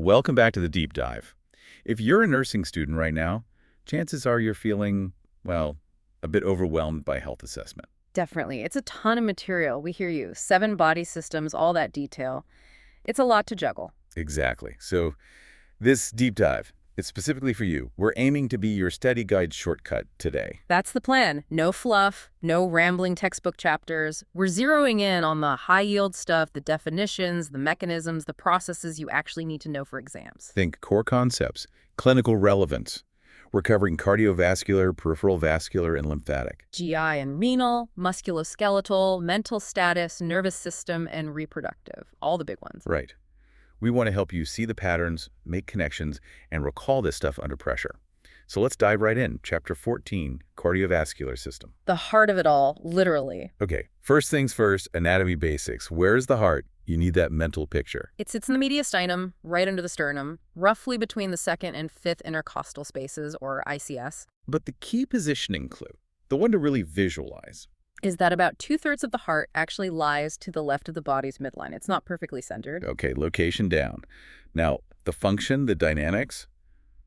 welcome back to the deep dive. If you're a nursing student right now, chances are you're feeling, well, a bit overwhelmed by health assessment. Definitely. It's a ton of material. We hear you. 7 body systems, all that detail. It's a lot to juggle. Exactly. So this deep dive, it's specifically for you. We're aiming to be your study guide shortcut today. That's the plan. No fluff, no rambling textbook chapters. We're zeroing in on the high-yield stuff, the definitions, the mechanisms, the processes you actually need to know for exams. Think core concepts, clinical relevance. We're covering cardiovascular, peripheral vascular, and lymphatic. GI and renal, musculoskeletal, mental status, nervous system, and reproductive. All the big ones. Right. We want to help you see the patterns, make connections, and recall this stuff under pressure. So let's dive right in. Chapter 14, cardiovascular system. The heart of it all, literally. Okay, first things first, anatomy basics. Where's the heart? You need that mental picture. It sits in the mediastinum, right under the sternum, roughly between the 2nd and 5th intercostal spaces, or ICS. But the key positioning clue, the one to really visualize, is that about 2/3 of the heart actually lies to the left of the body's midline. It's not perfectly centered. Okay, location down. Now, the function, the dynamics,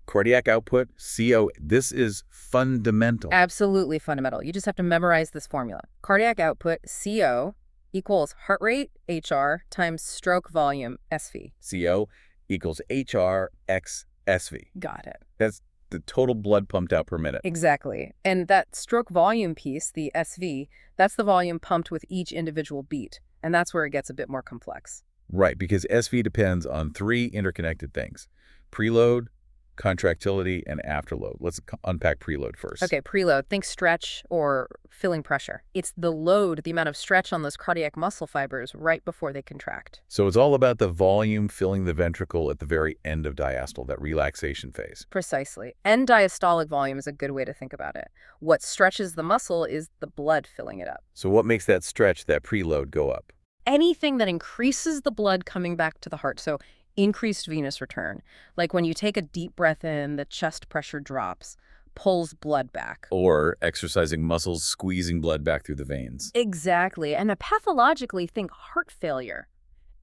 cardiac output, CO, this is fundamental. Absolutely fundamental. You just have to memorize this formula. Cardiac output, CO, equals heart rate, HR, times stroke volume, SV. CO equals HR x SV. Got it. That's the total blood pumped out per minute. Exactly. And that stroke volume piece, the SV, that's the volume pumped with each individual beat. And that's where it gets a bit more complex. Right, because SV depends on 3 interconnected things: preload, contractility, and afterload. Let's unpack preload first. Okay, preload. Think stretch or filling pressure. It's the load, the amount of stretch on those cardiac muscle fibers right before they contract. So it's all about the volume filling the ventricle at the very end of diastole, that relaxation phase. Precisely. End diastolic volume is a good way to think about it. What stretches the muscle is the blood filling it up. So what makes that stretch, that preload, go up? Anything that increases the blood coming back to the heart. So increased venous return. Like when you take a deep breath in, the chest pressure drops, pulls blood back. Or exercising muscles squeezing blood back through the veins. Exactly. And pathologically, think heart failure.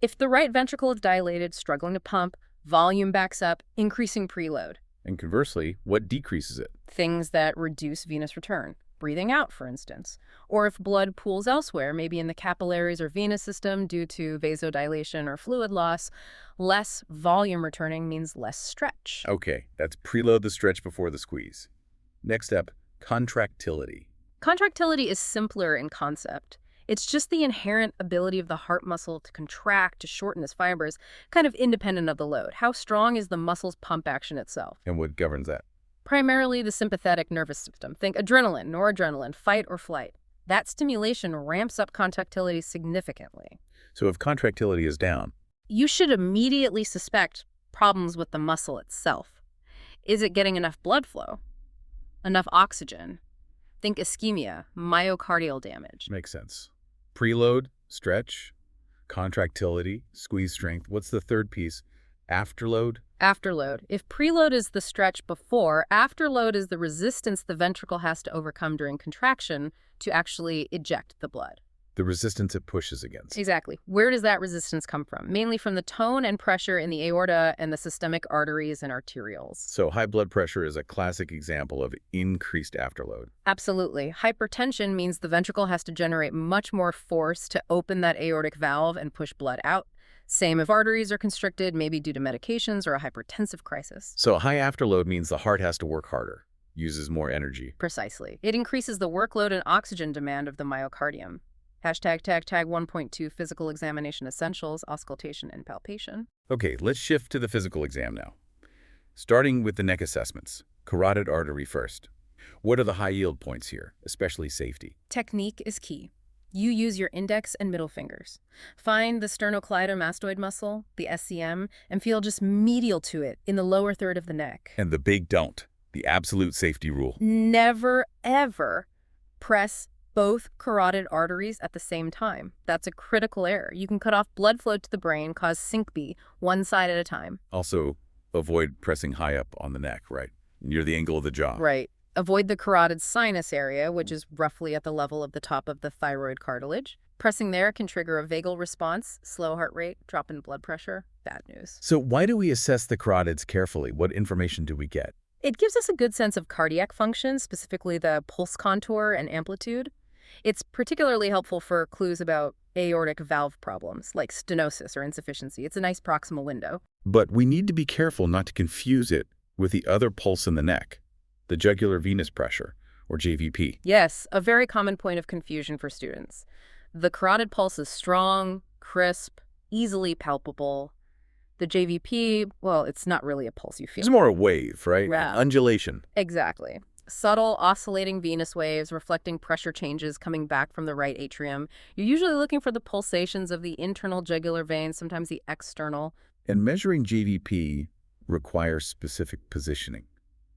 If the right ventricle is dilated, struggling to pump, volume backs up, increasing preload. And conversely, what decreases it? Things that reduce venous return. Breathing out, for instance. Or if blood pools elsewhere, maybe in the capillaries or venous system due to vasodilation or fluid loss, less volume returning means less stretch. Okay, that's preload the stretch before the squeeze. Next step, contractility. Contractility is simpler in concept. It's just the inherent ability of the heart muscle to contract, to shorten its fibers, kind of independent of the load. How strong is the muscle's pump action itself? And what governs that? Primarily the sympathetic nervous system. Think adrenaline, noradrenaline, fight or flight. That stimulation ramps up contractility significantly. So if contractility is down, you should immediately suspect problems with the muscle itself. Is it getting enough blood flow? Enough oxygen? Think ischemia, myocardial damage. Makes sense. Preload, stretch, contractility, squeeze strength. What's the third piece? Afterload? Afterload. If preload is the stretch before, afterload is the resistance the ventricle has to overcome during contraction to actually eject the blood. The resistance it pushes against. Exactly. Where does that resistance come from? Mainly from the tone and pressure in the aorta and the systemic arteries and arterioles. So high blood pressure is a classic example of increased afterload. Absolutely. Hypertension means the ventricle has to generate much more force to open that aortic valve and push blood out. Same if arteries are constricted, maybe due to medications or a hypertensive crisis. So high afterload means the heart has to work harder, uses more energy. Precisely. It increases the workload and oxygen demand of the myocardium. Hashtag tag 1.2 physical examination essentials, auscultation and palpation. Okay, let's shift to the physical exam now. Starting with the neck assessments. Carotid artery first. What are the high yield points here, especially safety? Technique is key. You use your index and middle fingers. Find the sternocleidomastoid muscle, the SCM, and feel just medial to it in the lower third of the neck. And the big don't, the absolute safety rule. Never, ever press both carotid arteries at the same time. That's a critical error. You can cut off blood flow to the brain, cause syncope, one side at a time. Also, avoid pressing high up on the neck, right? Near the angle of the jaw. Right. Avoid the carotid sinus area, which is roughly at the level of the top of the thyroid cartilage. Pressing there can trigger a vagal response, slow heart rate, drop in blood pressure. Bad news. So why do we assess the carotids carefully? What information do we get? It gives us a good sense of cardiac function, specifically the pulse contour and amplitude. It's particularly helpful for clues about aortic valve problems, like stenosis or insufficiency. It's a nice proximal window. But we need to be careful not to confuse it with the other pulse in the neck, the jugular venous pressure, or JVP. Yes, a very common point of confusion for students. The carotid pulse is strong, crisp, easily palpable. The JVP, well, it's not really a pulse you feel. It's more a wave, right? Yeah. An undulation. Exactly. Subtle, oscillating venous waves reflecting pressure changes coming back from the right atrium. You're usually looking for the pulsations of the internal jugular vein, sometimes the external. And measuring JVP requires specific positioning.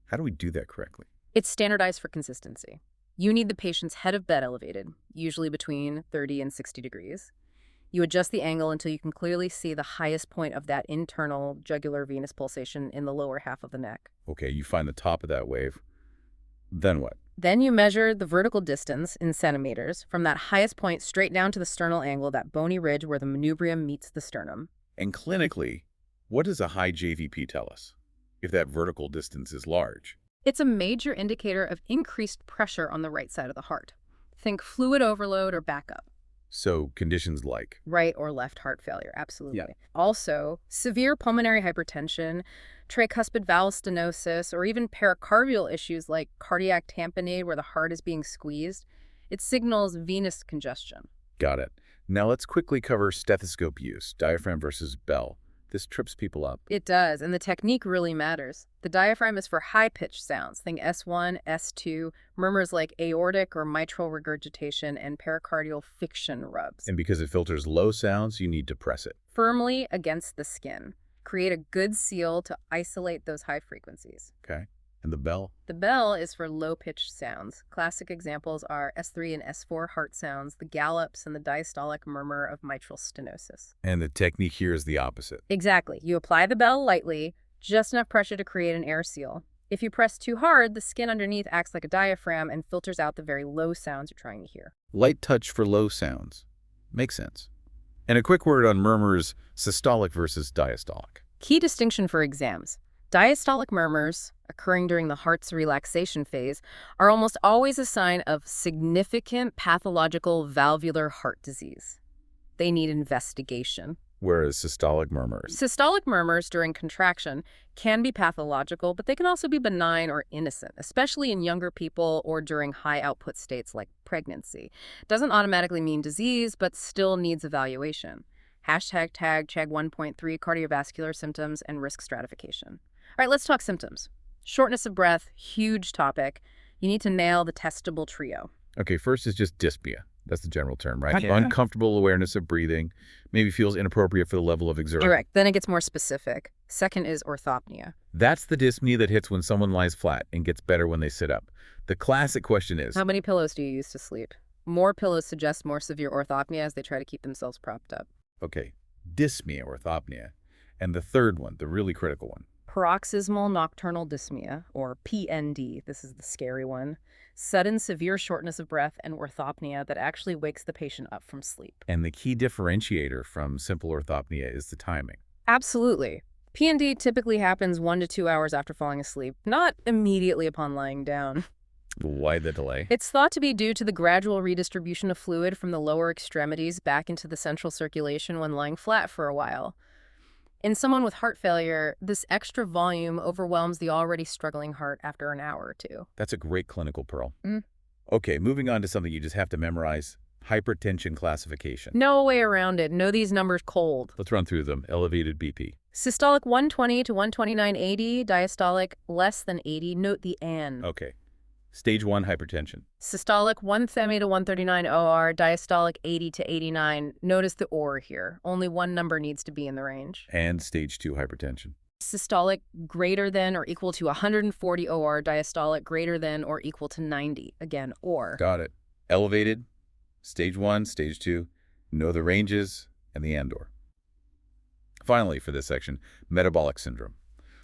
How do we do that correctly? It's standardized for consistency. You need the patient's head of bed elevated, usually between 30 and 60 degrees. You adjust the angle until you can clearly see the highest point of that internal jugular venous pulsation in the lower half of the neck. Okay, you find the top of that wave. Then what? Then you measure the vertical distance in centimeters from that highest point straight down to the sternal angle, that bony ridge where the manubrium meets the sternum. And clinically, what does a high JVP tell us, if that vertical distance is large? It's a major indicator of increased pressure on the right side of the heart. Think fluid overload or backup. So conditions like? Right or left heart failure, absolutely. Yeah. Also, severe pulmonary hypertension, tricuspid valve stenosis, or even pericardial issues like cardiac tamponade where the heart is being squeezed. It signals venous congestion. Got it. Now let's quickly cover stethoscope use, diaphragm versus bell. This trips people up. It does, and the technique really matters. The diaphragm is for high-pitched sounds. Think S1, S2, murmurs like aortic or mitral regurgitation, and pericardial fiction rubs. And because it filters low sounds, you need to press it. Firmly against the skin. Create a good seal to isolate those high frequencies. Okay. And the bell? The bell is for low-pitched sounds. Classic examples are S3 and S4 heart sounds, the gallops, and the diastolic murmur of mitral stenosis. And the technique here is the opposite. Exactly. You apply the bell lightly, just enough pressure to create an air seal. If you press too hard, the skin underneath acts like a diaphragm and filters out the very low sounds you're trying to hear. Light touch for low sounds. Makes sense. And a quick word on murmurs, systolic versus diastolic. Key distinction for exams. Diastolic murmurs, occurring during the heart's relaxation phase, are almost always a sign of significant pathological valvular heart disease. They need investigation. Whereas systolic murmurs. Systolic murmurs during contraction can be pathological, but they can also be benign or innocent, especially in younger people or during high output states like pregnancy. Doesn't automatically mean disease, but still needs evaluation. Hashtag tag CHAG 1.3 cardiovascular symptoms and risk stratification. All right, let's talk symptoms. Shortness of breath, huge topic. You need to nail the testable trio. Okay, first is just dyspnea. That's the general term, right? Yeah. Uncomfortable awareness of breathing, maybe feels inappropriate for the level of exertion. Correct. Then it gets more specific. Second is orthopnea. That's the dyspnea that hits when someone lies flat and gets better when they sit up. The classic question is, How many pillows do you use to sleep? More pillows suggest more severe orthopnea as they try to keep themselves propped up. okay, dyspnea, orthopnea. And the third one, the really critical one. Paroxysmal nocturnal dyspnea, or PND, this is the scary one. Sudden severe shortness of breath and orthopnea that actually wakes the patient up from sleep. And the key differentiator from simple orthopnea is the timing. Absolutely. PND typically happens 1 to 2 hours after falling asleep, not immediately upon lying down. Why the delay? It's thought to be due to the gradual redistribution of fluid from the lower extremities back into the central circulation when lying flat for a while. In someone with heart failure, this extra volume overwhelms the already struggling heart after an hour or two. That's a great clinical pearl. Mm. Okay, moving on to something you just have to memorize, hypertension classification. No way around it. Know these numbers cold. Let's run through them. Elevated BP. Systolic 120 to 129/80, diastolic less than 80. Note the N. Okay. Stage 1 hypertension. Systolic 130 to 139 OR, diastolic 80 to 89. Notice the OR here. Only one number needs to be in the range. And stage 2 hypertension. Systolic greater than or equal to 140 OR, diastolic greater than or equal to 90. Again, OR. Got it. Elevated, stage 1, stage 2. Know the ranges and the and/or. Finally, for this section, metabolic syndrome.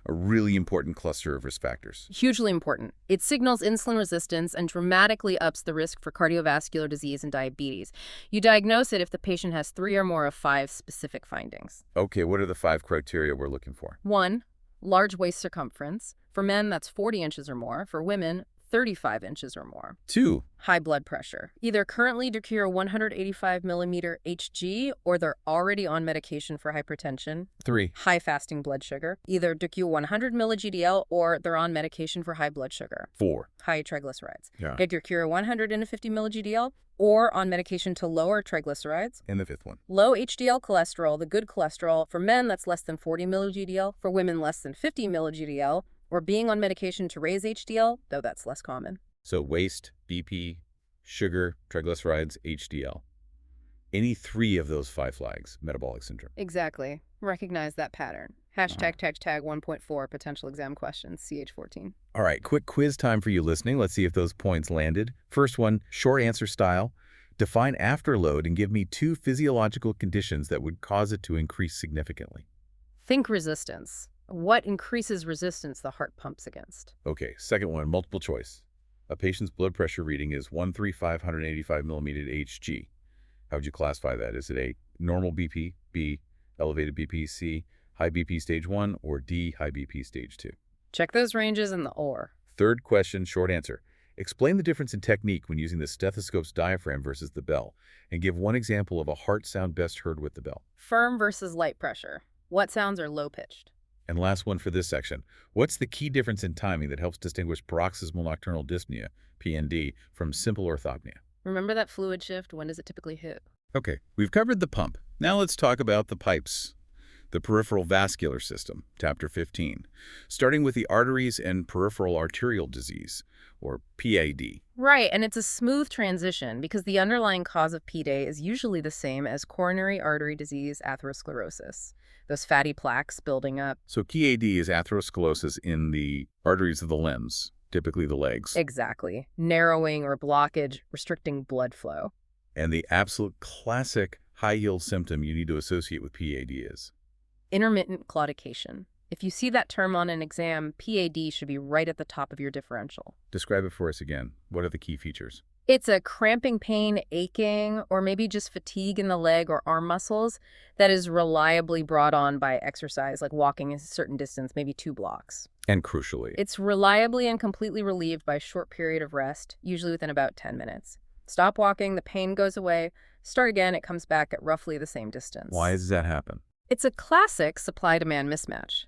a really important cluster of risk factors. Hugely important. It signals insulin resistance and dramatically ups the risk for cardiovascular disease and diabetes. You diagnose it if the patient has 3 or more of 5 specific findings. Okay, what are the 5 criteria we're looking for? 1, large waist circumference. For men, that's 40 inches or more. For women, 35 inches or more. 2, High blood pressure. Either currently decure 185 millimeter Hg or they're already on medication for hypertension. 3, High fasting blood sugar. Either decure 100 milli-GDL or they're on medication for high blood sugar. 4. High triglycerides. Yeah. Decure 150 milli-GDL or on medication to lower triglycerides. And the 5th one. Low HDL cholesterol, the good cholesterol. For men, that's less than 40 milli-GDL. For women, less than 50 milli-GDL. Or being on medication to raise HDL, though that's less common. So waist, BP, sugar, triglycerides, HDL. Any 3 of those 5 flags, metabolic syndrome. Exactly. Recognize that pattern. Hashtag 1.4 potential exam questions, CH14. All right, quick quiz time for you listening. Let's see if those points landed. First one, short answer style. Define afterload and give me 2 physiological conditions that would cause it to increase significantly. Think resistance. What increases resistance the heart pumps against? Okay, second one, multiple choice. A patient's blood pressure reading is 135/185 millimeter Hg. How would you classify that? Is it A, normal BP, B, elevated BP, C, high BP stage 1, or D, high BP stage 2? Check those ranges in the OR. Third question, short answer. Explain the difference in technique when using the stethoscope's diaphragm versus the bell, and give one example of a heart sound best heard with the bell. Firm versus light pressure. What sounds are low-pitched? And last one for this section. What's the key difference in timing that helps distinguish paroxysmal nocturnal dyspnea, PND, from simple orthopnea? Remember that fluid shift? When does it typically hit? Okay, we've covered the pump. Now let's talk about the pipes. The peripheral vascular system, chapter 15, starting with the arteries and peripheral arterial disease, or PAD. Right, and it's a smooth transition because the underlying cause of PAD is usually the same as coronary artery disease atherosclerosis. Those fatty plaques building up. So PAD is atherosclerosis in the arteries of the limbs, typically the legs. Exactly. Narrowing or blockage, restricting blood flow. And the absolute classic high-yield symptom you need to associate with PAD is? Intermittent claudication. If you see that term on an exam, PAD should be right at the top of your differential. Describe it for us again. What are the key features? It's a cramping pain, aching, or maybe just fatigue in the leg or arm muscles that is reliably brought on by exercise, like walking a certain distance, maybe 2 blocks. And crucially, It's reliably and completely relieved by a short period of rest, usually within about 10 minutes. Stop walking, the pain goes away. Start again, it comes back at roughly the same distance. why does that happen? It's a classic supply-demand mismatch.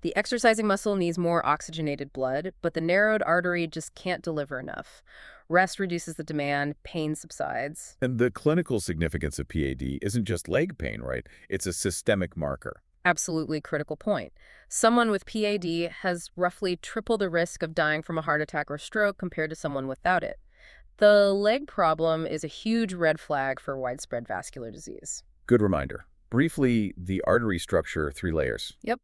The exercising muscle needs more oxygenated blood, but the narrowed artery just can't deliver enough. Rest reduces the demand, pain subsides. And the clinical significance of PAD isn't just leg pain, right? It's a systemic marker. Absolutely critical point. Someone with PAD has roughly triple the risk of dying from a heart attack or stroke compared to someone without it. The leg problem is a huge red flag for widespread vascular disease. Good reminder. Briefly, the artery structure, 3 layers. Yep.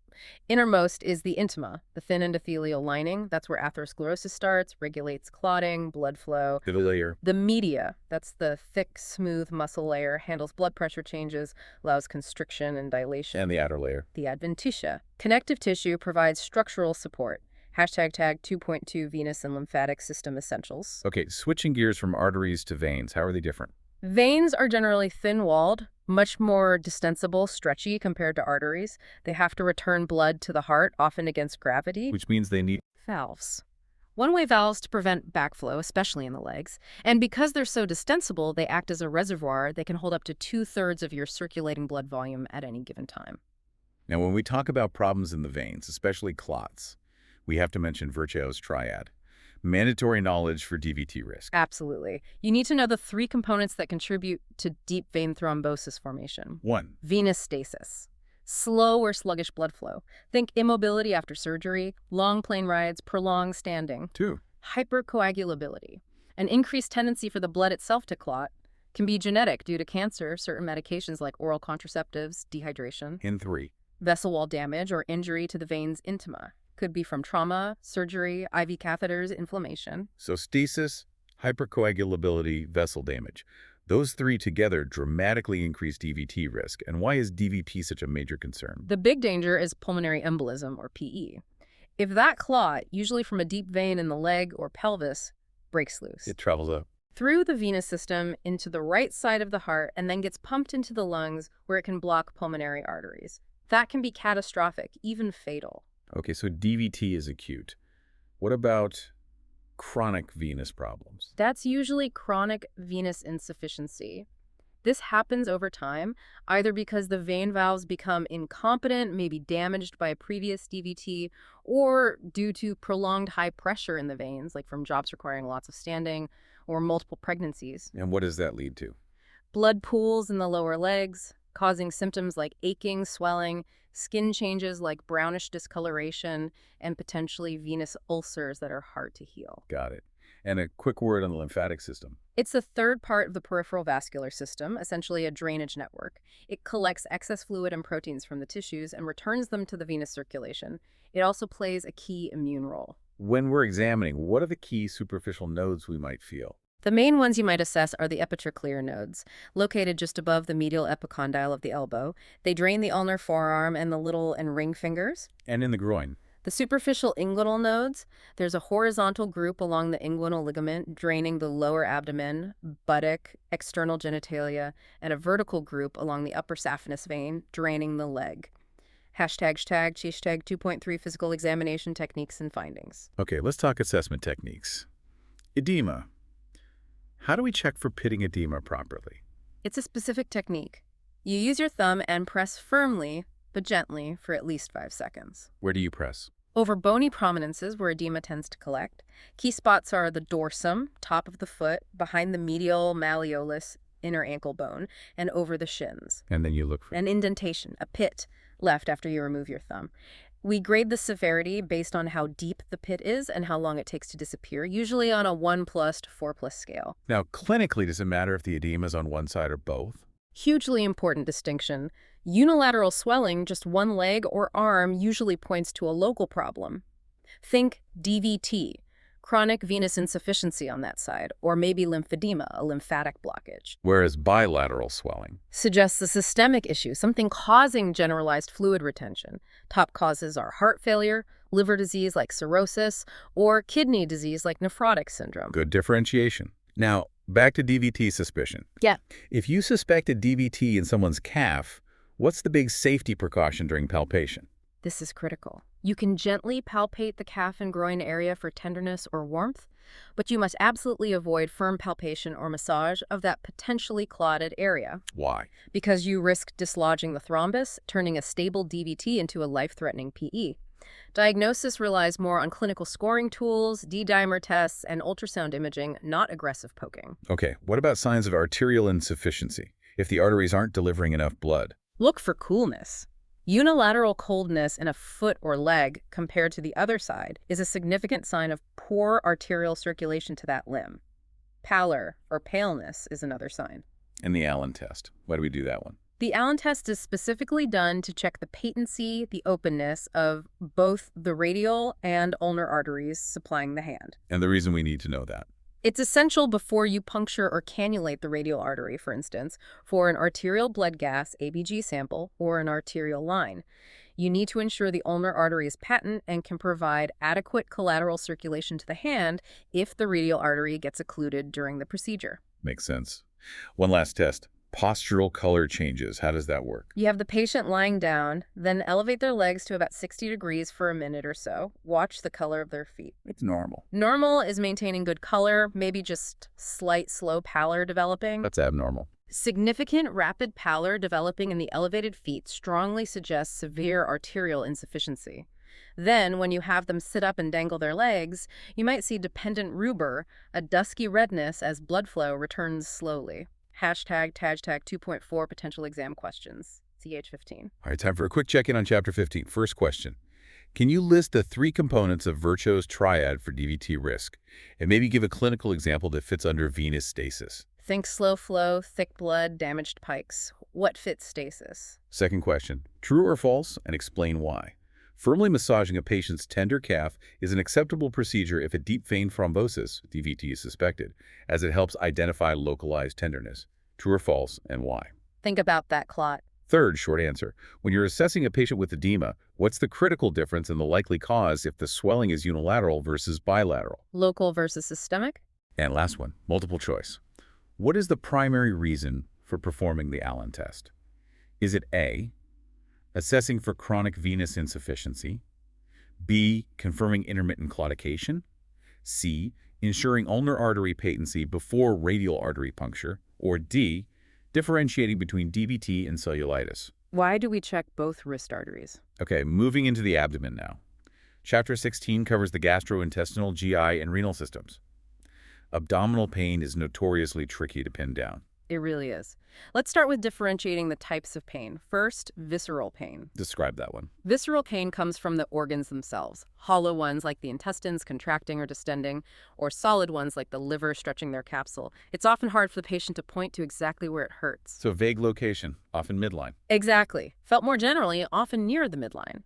Innermost is the intima, the thin endothelial lining. That's where atherosclerosis starts, regulates clotting, blood flow. Middle layer. The media, that's the thick, smooth muscle layer, handles blood pressure changes, allows constriction and dilation. And the outer layer. The adventitia. Connective tissue provides structural support. Hashtag tag 2.2 venous and lymphatic system essentials. Okay, switching gears from arteries to veins. How are they different? Veins are generally thin-walled, much more distensible, stretchy compared to arteries. They have to return blood to the heart, often against gravity. Which means they need Valves. One-way valves to prevent backflow, especially in the legs. And because they're so distensible, they act as a reservoir. They can hold up to 2/3 of your circulating blood volume at any given time. Now, when we talk about problems in the veins, especially clots, we have to mention Virchow's triad. Mandatory knowledge for DVT risk. Absolutely. You need to know the 3 components that contribute to deep vein thrombosis formation. 1. Venous stasis. Slow or sluggish blood flow. Think immobility after surgery, long plane rides, prolonged standing. 2. Hypercoagulability. An increased tendency for the blood itself to clot can be genetic due to cancer, certain medications like oral contraceptives, dehydration. And 3. Vessel wall damage or injury to the veins intima. Could be from trauma, surgery, IV catheters, inflammation. So stasis, hypercoagulability, vessel damage. Those 3 together dramatically increase DVT risk. And why is DVT such a major concern? The big danger is pulmonary embolism, or PE. If that clot, usually from a deep vein in the leg or pelvis, breaks loose It travels up. through the venous system into the right side of the heart and then gets pumped into the lungs where it can block pulmonary arteries. That can be catastrophic, even fatal. Okay, so DVT is acute. What about chronic venous problems? That's usually chronic venous insufficiency. This happens over time, either because the vein valves become incompetent, maybe damaged by a previous DVT, or due to prolonged high pressure in the veins, like from jobs requiring lots of standing or multiple pregnancies. And what does that lead to? Blood pools in the lower legs, causing symptoms like aching, swelling, skin changes like brownish discoloration, and potentially venous ulcers that are hard to heal. Got it. And a quick word on the lymphatic system. It's the third part of the peripheral vascular system, essentially a drainage network. It collects excess fluid and proteins from the tissues and returns them to the venous circulation. It also plays a key immune role. When we're examining, what are the key superficial nodes we might feel? The main ones you might assess are the epitrochlear nodes, located just above the medial epicondyle of the elbow. They drain the ulnar forearm and the little and ring fingers. And in the groin. The superficial inguinal nodes, there's a horizontal group along the inguinal ligament draining the lower abdomen, buttock, external genitalia, and a vertical group along the upper saphenous vein draining the leg. Hashtag 2.3 physical examination techniques and findings. Okay, let's talk assessment techniques. Edema. How do we check for pitting edema properly? It's a specific technique. You use your thumb and press firmly, but gently, for at least 5 seconds. Where do you press? Over bony prominences where edema tends to collect. Key spots are the dorsum, top of the foot, behind the medial malleolus, inner ankle bone, and over the shins. And then you look for An indentation, a pit, left after you remove your thumb. We grade the severity based on how deep the pit is and how long it takes to disappear, usually on a 1+ to 4+ scale. Now, clinically, does it matter if the edema is on one side or both? Hugely important distinction. Unilateral swelling, just one leg or arm, usually points to a local problem. Think DVT, chronic venous insufficiency on that side, or maybe lymphedema, a lymphatic blockage. Whereas bilateral swelling. Suggests a systemic issue, something causing generalized fluid retention. Top causes are heart failure, liver disease like cirrhosis, or kidney disease like nephrotic syndrome. Good differentiation. Now, back to DVT suspicion. Yeah. If you suspect a DVT in someone's calf, what's the big safety precaution during palpation? This is critical. You can gently palpate the calf and groin area for tenderness or warmth, but you must absolutely avoid firm palpation or massage of that potentially clotted area. Why? Because you risk dislodging the thrombus, turning a stable DVT into a life-threatening PE. Diagnosis relies more on clinical scoring tools, D-dimer tests, and ultrasound imaging, not aggressive poking. Okay, what about signs of arterial insufficiency? If the arteries aren't delivering enough blood? Look for coolness. Unilateral coldness in a foot or leg compared to the other side is a significant sign of poor arterial circulation to that limb. Pallor or paleness is another sign. And the Allen test. Why do we do that one? The Allen test is specifically done to check the patency, the openness of both the radial and ulnar arteries supplying the hand. And the reason we need to know that. It's essential before you puncture or cannulate the radial artery, for instance, for an arterial blood gas ABG sample or an arterial line. You need to ensure the ulnar artery is patent and can provide adequate collateral circulation to the hand if the radial artery gets occluded during the procedure. Makes sense. One last test. Postural color changes. How does that work? You have the patient lying down, then elevate their legs to about 60 degrees for a minute or so. Watch the color of their feet. It's normal. Normal is maintaining good color, maybe just slight slow pallor developing. That's abnormal. Significant rapid pallor developing in the elevated feet strongly suggests severe arterial insufficiency. Then, when you have them sit up and dangle their legs, you might see dependent rubor, a dusky redness as blood flow returns slowly. Hashtag 2.4 potential exam questions. CH15. All right, time for a quick check-in on Chapter 15. First question. Can you list the 3 components of Virchow's triad for DVT risk, and maybe give a clinical example that fits under venous stasis? Think slow flow, thick blood, damaged pikes. What fits stasis? Second question. True or false, and explain why? Firmly massaging a patient's tender calf is an acceptable procedure if a deep vein thrombosis, DVT, is suspected, as it helps identify localized tenderness. True or false, and why? Think about that clot. Third short answer. When you're assessing a patient with edema, what's the critical difference in the likely cause if the swelling is unilateral versus bilateral? Local versus systemic? And last one, multiple choice. What is the primary reason for performing the Allen test? Is it A, assessing for chronic venous insufficiency, B, confirming intermittent claudication, C, ensuring ulnar artery patency before radial artery puncture, or D, differentiating between DVT and cellulitis? Why do we check both wrist arteries? Okay, moving into the abdomen now. Chapter 16 covers the gastrointestinal, GI, and renal systems. Abdominal pain is notoriously tricky to pin down. It really is. Let's start with differentiating the types of pain. First, visceral pain. Describe that one. Visceral pain comes from the organs themselves, hollow ones like the intestines contracting or distending, or solid ones like the liver stretching their capsule. It's often hard for the patient to point to exactly where it hurts. So vague location, often midline. Exactly. Felt more generally, often near the midline.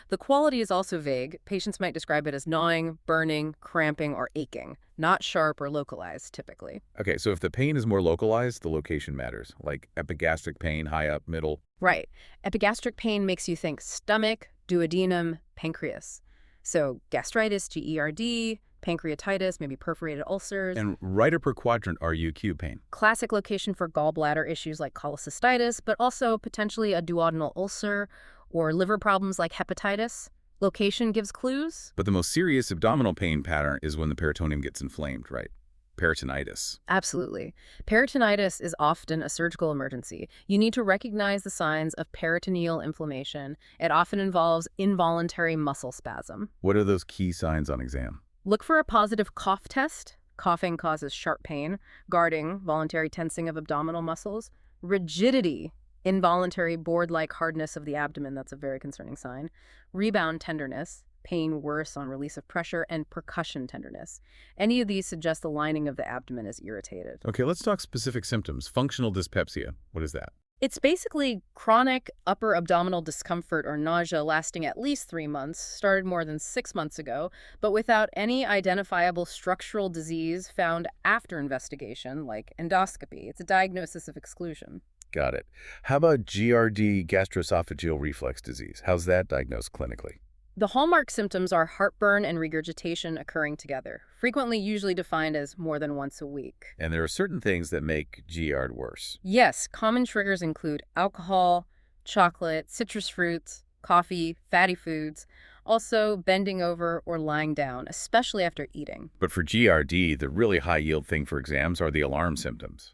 The quality is also vague. Patients might describe it as gnawing, burning, cramping, or aching, not sharp or localized, typically. Okay, so if the pain is more localized, the location matters, like epigastric pain, high up, middle. Right. Epigastric pain makes you think stomach, duodenum, pancreas. So gastritis, GERD, pancreatitis, maybe perforated ulcers. And right upper quadrant, RUQ pain. Classic location for gallbladder issues like cholecystitis, but also potentially a duodenal ulcer or liver problems like hepatitis. Location gives clues. But the most serious abdominal pain pattern is when the peritoneum gets inflamed, right? Peritonitis. Absolutely. Peritonitis is often a surgical emergency. You need to recognize the signs of peritoneal inflammation. It often involves involuntary muscle spasm. What are those key signs on exam? Look for a positive cough test. Coughing causes sharp pain. Guarding, voluntary tensing of abdominal muscles. Rigidity, involuntary board-like hardness of the abdomen, that's a very concerning sign. Rebound tenderness, pain worse on release of pressure, and percussion tenderness. Any of these suggest the lining of the abdomen is irritated. Okay, let's talk specific symptoms. Functional dyspepsia. What is that? It's basically chronic upper abdominal discomfort or nausea lasting at least 3 months, started more than 6 months ago, but without any identifiable structural disease found after investigation, like endoscopy. It's a diagnosis of exclusion. Got it. How about GRD, gastroesophageal reflux disease? How's that diagnosed clinically? The hallmark symptoms are heartburn and regurgitation occurring together, frequently usually defined as more than once a week. And there are certain things that make GERD worse. Yes, common triggers include alcohol, chocolate, citrus fruits, coffee, fatty foods, also bending over or lying down, especially after eating. But for GRD, the really high-yield thing for exams are the alarm symptoms.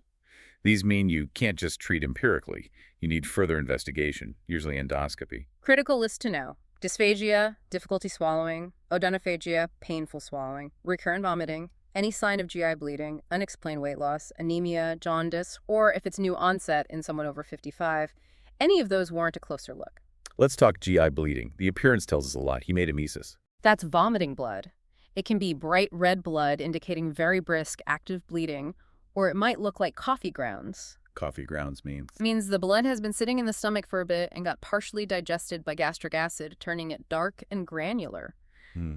These mean you can't just treat empirically. You need further investigation, usually endoscopy. Critical list to know. Dysphagia, difficulty swallowing, odonophagia, painful swallowing, recurrent vomiting, any sign of GI bleeding, unexplained weight loss, anemia, jaundice, or if it's new onset in someone over 55, any of those warrant a closer look. Let's talk GI bleeding. The appearance tells us a lot. Hematemesis. That's vomiting blood. It can be bright red blood indicating very brisk active bleeding, or it might look like coffee grounds. Coffee grounds means? Means the blood has been sitting in the stomach for a bit and got partially digested by gastric acid, turning it dark and granular.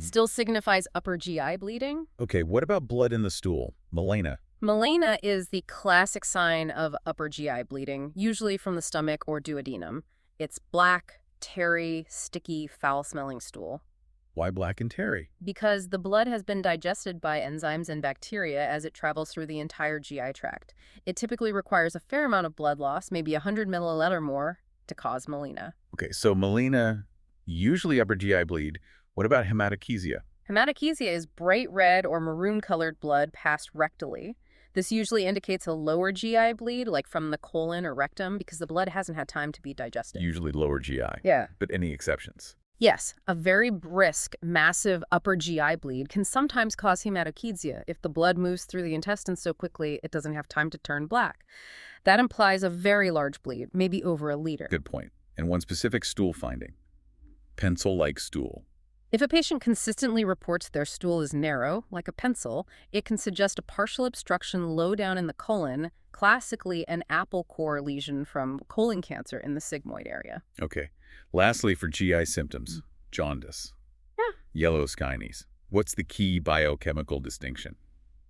Still signifies upper GI bleeding. Okay, what about blood in the stool? Melena. Melena is the classic sign of upper GI bleeding, usually from the stomach or duodenum. It's black, tarry, sticky, foul-smelling stool. Why black and tarry? Because the blood has been digested by enzymes and bacteria as it travels through the entire GI tract. It typically requires a fair amount of blood loss, maybe 100 milliliter or more, to cause melena. Okay, so melena, usually upper GI bleed. What about hematochezia? Hematochezia is bright red or maroon-colored blood passed rectally. This usually indicates a lower GI bleed, like from the colon or rectum, because the blood hasn't had time to be digested. Usually lower GI. Yeah. But any exceptions? Yes, a very brisk, massive upper GI bleed can sometimes cause hematochezia if the blood moves through the intestines so quickly it doesn't have time to turn black. That implies a very large bleed, maybe over a liter. Good point. And one specific stool finding. Pencil-like stool. If a patient consistently reports their stool is narrow, like a pencil, it can suggest a partial obstruction low down in the colon, classically an apple core lesion from colon cancer in the sigmoid area. Okay. Lastly, for GI symptoms, jaundice. Yeah. Yellow skinies. What's the key biochemical distinction?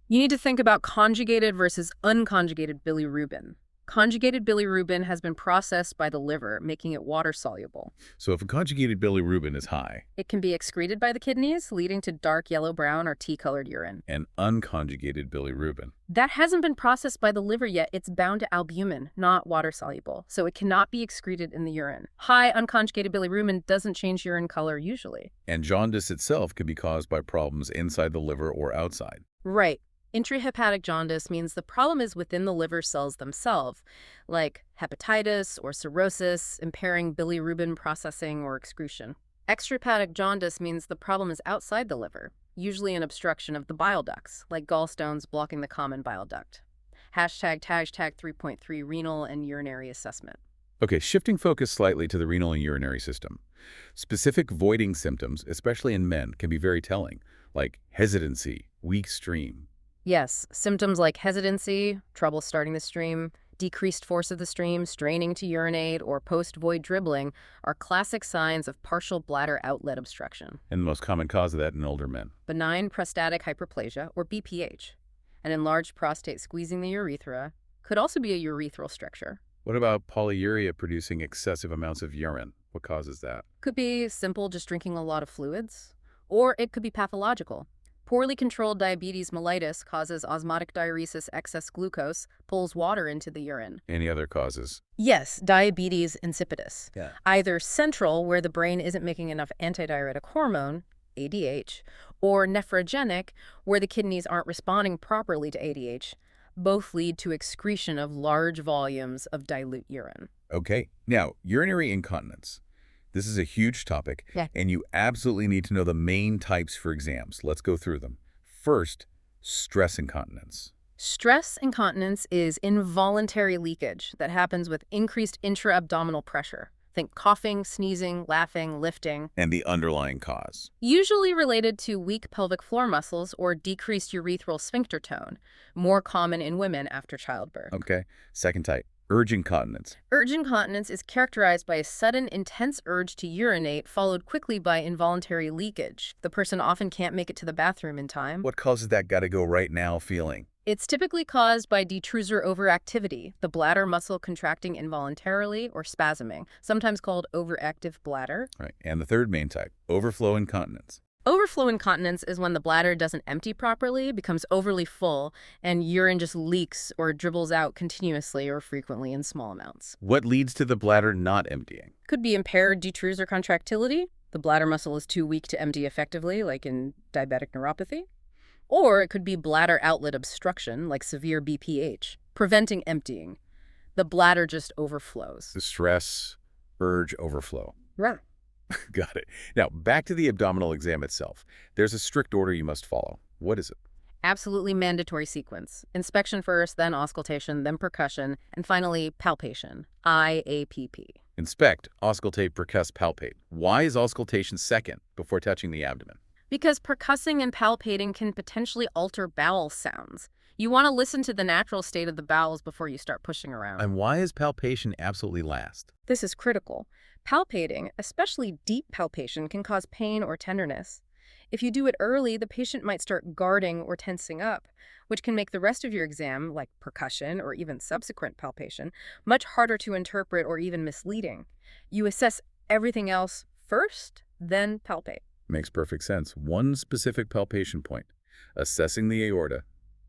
You need to think about conjugated versus unconjugated bilirubin. Conjugated bilirubin has been processed by the liver, making it water-soluble. So if a conjugated bilirubin is high It can be excreted by the kidneys, leading to dark yellow-brown or tea-colored urine. and unconjugated bilirubin, That hasn't been processed by the liver yet. It's bound to albumin, not water-soluble, so it cannot be excreted in the urine. High unconjugated bilirubin doesn't change urine color usually. and jaundice itself can be caused by problems inside the liver or outside. Right. Intrahepatic jaundice means the problem is within the liver cells themselves, like hepatitis or cirrhosis, impairing bilirubin processing or excretion. Extrahepatic jaundice means the problem is outside the liver, usually an obstruction of the bile ducts, like gallstones blocking the common bile duct. Hashtag 3.3 renal and urinary assessment. Okay, shifting focus slightly to the renal and urinary system. Specific voiding symptoms, especially in men, can be very telling, like hesitancy, weak stream. Yes, symptoms like hesitancy, trouble starting the stream, decreased force of the stream, straining to urinate, or post-void dribbling are classic signs of partial bladder outlet obstruction. And the most common cause of that in older men. Benign prostatic hyperplasia, or BPH, an enlarged prostate squeezing the urethra, could also be a urethral stricture. What about polyuria producing excessive amounts of urine? What causes that? Could be simple, just drinking a lot of fluids, or it could be pathological. Poorly controlled diabetes mellitus causes osmotic diuresis, excess glucose, pulls water into the urine. Any other causes? Yes, diabetes insipidus. Yeah. Either central, where the brain isn't making enough antidiuretic hormone, ADH, or nephrogenic, where the kidneys aren't responding properly to ADH. Both lead to excretion of large volumes of dilute urine. Okay, now, urinary incontinence. This is a huge topic, Yeah. and you absolutely need to know the main types for exams. Let's go through them. First, stress incontinence. Stress incontinence is involuntary leakage that happens with increased intra-abdominal pressure. Think coughing, sneezing, laughing, lifting. And the underlying cause. Usually related to weak pelvic floor muscles or decreased urethral sphincter tone, more common in women after childbirth. Okay, second type, urge incontinence. Urge incontinence is characterized by a sudden, intense urge to urinate, followed quickly by involuntary leakage. The person often can't make it to the bathroom in time. What causes that gotta go right now feeling? It's typically caused by detrusor overactivity, the bladder muscle contracting involuntarily or spasming, sometimes called overactive bladder. Right, and the third main type, overflow incontinence. Overflow incontinence is when the bladder doesn't empty properly, becomes overly full, and urine just leaks or dribbles out continuously or frequently in small amounts. What leads to the bladder not emptying? Could be impaired detrusor contractility. The bladder muscle is too weak to empty effectively, like in diabetic neuropathy. Or it could be bladder outlet obstruction, like severe BPH, preventing emptying. The bladder just overflows. The stress, urge, overflow. Right. Got it. Now, back to the abdominal exam itself. There's a strict order you must follow. What is it? Absolutely mandatory sequence. Inspection first, then auscultation, then percussion, and finally palpation, IAPP. Inspect, auscultate, percuss, palpate. Why is auscultation second before touching the abdomen? Because percussing and palpating can potentially alter bowel sounds. You want to listen to the natural state of the bowels before you start pushing around. And why is palpation absolutely last? This is critical. Palpating, especially deep palpation, can cause pain or tenderness. If you do it early, the patient might start guarding or tensing up, which can make the rest of your exam, like percussion or even subsequent palpation, much harder to interpret or even misleading. You assess everything else first, then palpate. Makes perfect sense. One specific palpation point, assessing the aorta,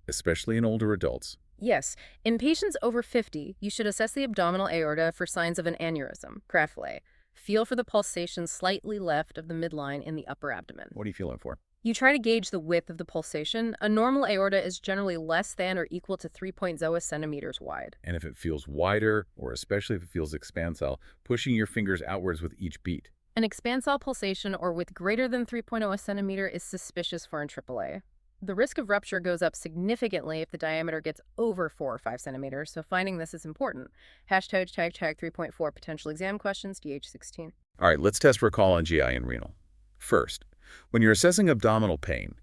especially in older adults. Yes, in patients over 50, you should assess the abdominal aorta for signs of an aneurysm, Kraftley. Feel for the pulsation slightly left of the midline in the upper abdomen. What are you feeling for? You try to gauge the width of the pulsation. A normal aorta is generally less than or equal to 3.0 centimeters wide. And if it feels wider, or especially if it feels expansile, pushing your fingers outwards with each beat. An expansile pulsation or with greater than 3.0 centimeter is suspicious for an AAA. The risk of rupture goes up significantly if the diameter gets over 4 or 5 centimeters, so finding this is important. Hashtag 3.4 potential exam questions, DH16. All right, let's test recall on GI and renal. First, when you're assessing abdominal pain,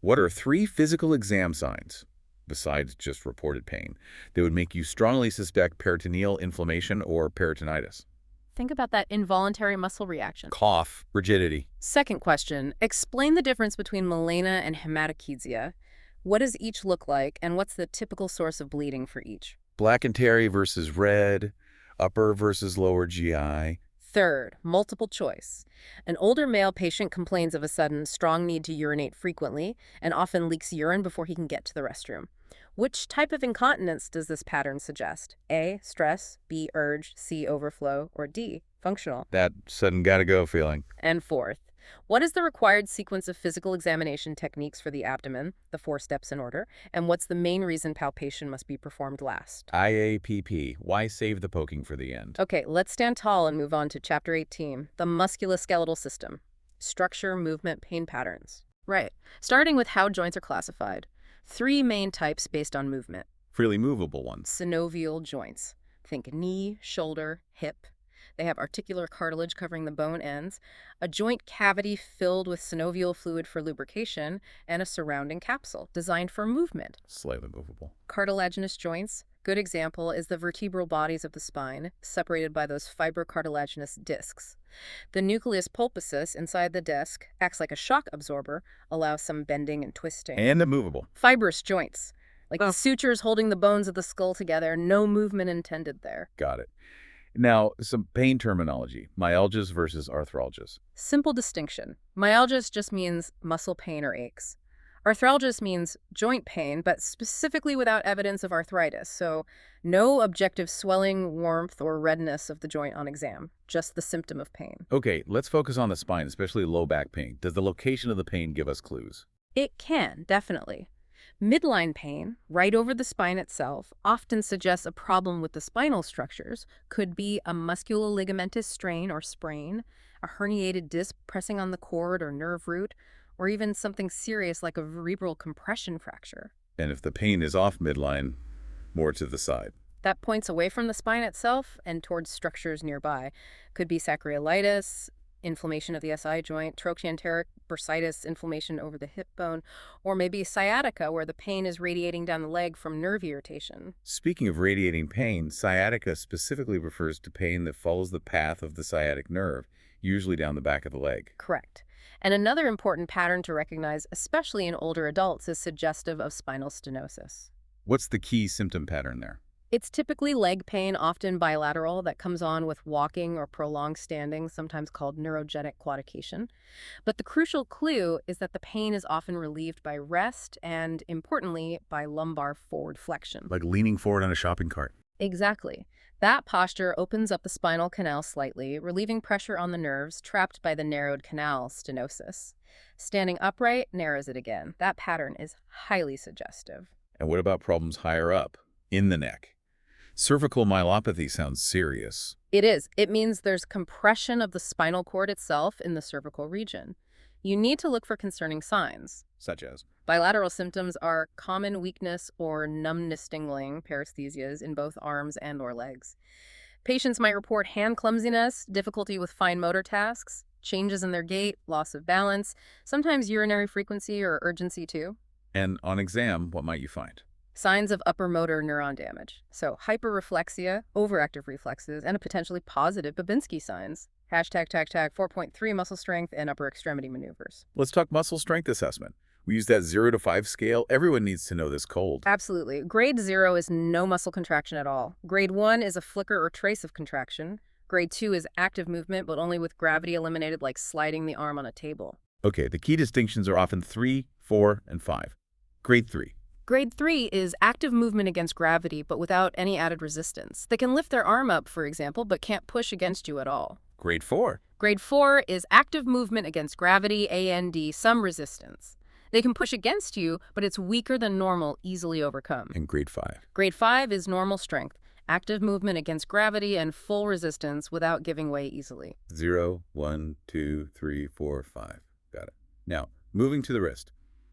what are 3 physical exam signs, besides just reported pain, that would make you strongly suspect peritoneal inflammation or peritonitis? Think about that involuntary muscle reaction. Cough, rigidity. Second question, explain the difference between melena and hematochezia. What does each look like, and what's the typical source of bleeding for each? Black and Terry versus red, upper versus lower GI. Third, multiple choice. An older male patient complains of a sudden strong need to urinate frequently and often leaks urine before he can get to the restroom. Which type of incontinence does this pattern suggest? A, stress, B, urge, C, overflow, or D, functional? That sudden gotta-go feeling. And fourth, what is the required sequence of physical examination techniques for the abdomen, the 4 steps in order, and what's the main reason palpation must be performed last? IAPP. Why save the poking for the end? Okay, let's stand tall and move on to Chapter 18, the musculoskeletal system. Structure, movement, pain patterns. Right. Starting with how joints are classified. 3 main types based on movement. Freely movable ones. Synovial joints. Think knee, shoulder, hip. They have articular cartilage covering the bone ends, a joint cavity filled with synovial fluid for lubrication, and a surrounding capsule designed for movement. Slightly movable. Cartilaginous joints. Good example is the vertebral bodies of the spine, separated by those fibrocartilaginous discs. The nucleus pulposus inside the disc acts like a shock absorber, allows some bending and twisting. And immovable. Fibrous joints, like the sutures holding the bones of the skull together, no movement intended there. Got it. Now, some pain terminology. Myalgias versus arthralgias. Simple distinction. Myalgias just means muscle pain or aches. Arthralgias means joint pain, but specifically without evidence of arthritis, so no objective swelling, warmth, or redness of the joint on exam, just the symptom of pain. Okay, let's focus on the spine, especially low back pain. Does the location of the pain give us clues? It can, definitely. Midline pain, right over the spine itself, often suggests a problem with the spinal structures. Could be a musculoligamentous strain or sprain, a herniated disc pressing on the cord or nerve root, or even something serious like a vertebral compression fracture. And if the pain is off midline, more to the side. That points away from the spine itself and towards structures nearby. Could be sacroiliitis, inflammation of the SI joint, trochanteric bursitis, inflammation over the hip bone, or maybe sciatica, where the pain is radiating down the leg from nerve irritation. Speaking of radiating pain, sciatica specifically refers to pain that follows the path of the sciatic nerve, usually down the back of the leg. Correct. And another important pattern to recognize, especially in older adults, is suggestive of spinal stenosis. What's the key symptom pattern there? It's typically leg pain, often bilateral, that comes on with walking or prolonged standing, sometimes called neurogenic claudication. But the crucial clue is that the pain is often relieved by rest and, importantly, by lumbar forward flexion. Like leaning forward on a shopping cart. Exactly. That posture opens up the spinal canal slightly, relieving pressure on the nerves trapped by the narrowed canal stenosis. Standing upright narrows it again. That pattern is highly suggestive. And what about problems higher up, in the neck? Cervical myelopathy sounds serious. It is. It means there's compression of the spinal cord itself in the cervical region. You need to look for concerning signs. Such as? Bilateral symptoms are common weakness or numbness tingling, paresthesias, in both arms and or legs. Patients might report hand clumsiness, difficulty with fine motor tasks, changes in their gait, loss of balance, sometimes urinary frequency or urgency too. And on exam, what might you find? Signs of upper motor neuron damage. So hyperreflexia, overactive reflexes, and a potentially positive Babinski signs. Hashtag 4.3 muscle strength and upper extremity maneuvers. Let's talk muscle strength assessment. We use that 0 to 5 scale. Everyone needs to know this cold. Absolutely. Grade 0 is no muscle contraction at all. Grade 1 is a flicker or trace of contraction. Grade 2 is active movement, but only with gravity eliminated, like sliding the arm on a table. Okay, the key distinctions are often 3, 4, and 5. Grade 3. Grade 3 is active movement against gravity, but without any added resistance. They can lift their arm up, for example, but can't push against you at all. Grade 4. Grade 4 is active movement against gravity, and some resistance. They can push against you, but it's weaker than normal, easily overcome. And grade 5. Grade 5 is normal strength, active movement against gravity, and full resistance without giving way easily. 0, 1, 2, 3, 4, 5. Got it. Now, moving to the wrist.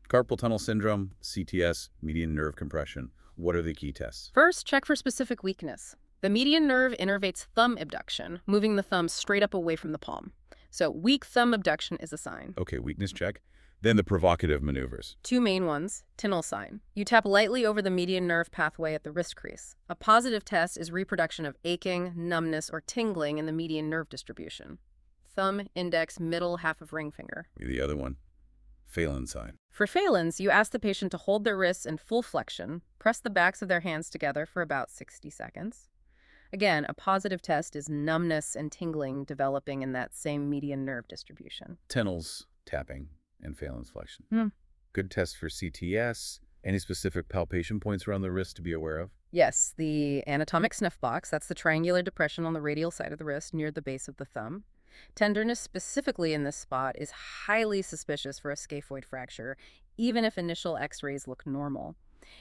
Carpal tunnel syndrome, CTS, median nerve compression. What are the key tests? First, check for specific weakness. The median nerve innervates thumb abduction, moving the thumb straight up away from the palm. So weak thumb abduction is a sign. Okay, weakness check. Then the provocative maneuvers. 2 main ones. Tinel sign. You tap lightly over the median nerve pathway at the wrist crease. A positive test is reproduction of aching, numbness, or tingling in the median nerve distribution. Thumb, index, middle half of ring finger. The other one. Phelan sign. For Phelan's, you ask the patient to hold their wrists in full flexion, press the backs of their hands together for about 60 seconds. Again, a positive test is numbness and tingling developing in that same median nerve distribution. Tennel's tapping and Phelan's flexion. Hmm. Good test for CTS. Any specific palpation points around the wrist to be aware of? Yes, the anatomic snuff box, that's the triangular depression on the radial side of the wrist near the base of the thumb. Tenderness specifically in this spot is highly suspicious for a scaphoid fracture, even if initial x-rays look normal.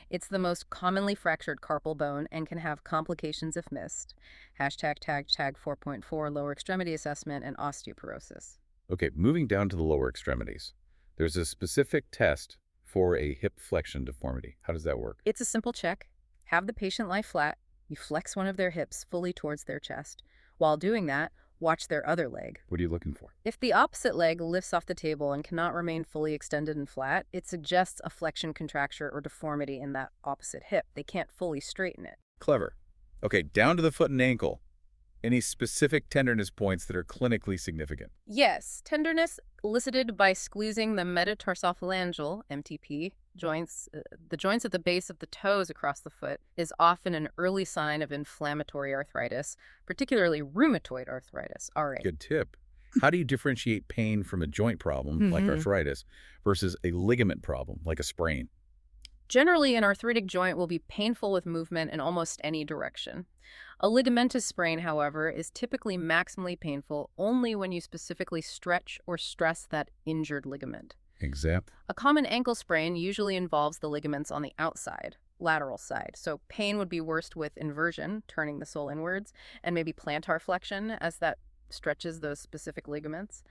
It's the most commonly fractured carpal bone and can have complications if missed. #tag 4.4 lower extremity assessment and osteoporosis. Okay, moving down to the lower extremities. There's a specific test for a hip flexion deformity. How does that work? It's a simple check. Have the patient lie flat. You flex one of their hips fully towards their chest. While doing that, watch their other leg. What are you looking for? If the opposite leg lifts off the table and cannot remain fully extended and flat, it suggests a flexion contracture or deformity in that opposite hip. They can't fully straighten it. Clever. Okay, down to the foot and ankle. Any specific tenderness points that are clinically significant? Yes, tenderness elicited by squeezing the metatarsophalangeal, MTP, joints, the joints at the base of the toes across the foot, is often an early sign of inflammatory arthritis, particularly rheumatoid arthritis, RA. Good tip. How do you differentiate pain from a joint problem, like arthritis, versus a ligament problem, like a sprain? Generally, an arthritic joint will be painful with movement in almost any direction. A ligamentous sprain, however, is typically maximally painful only when you specifically stretch or stress that injured ligament. Example? A common ankle sprain usually involves the ligaments on the outside, lateral side, so pain would be worst with inversion, turning the sole inwards, and maybe plantar flexion as that stretches those specific ligaments.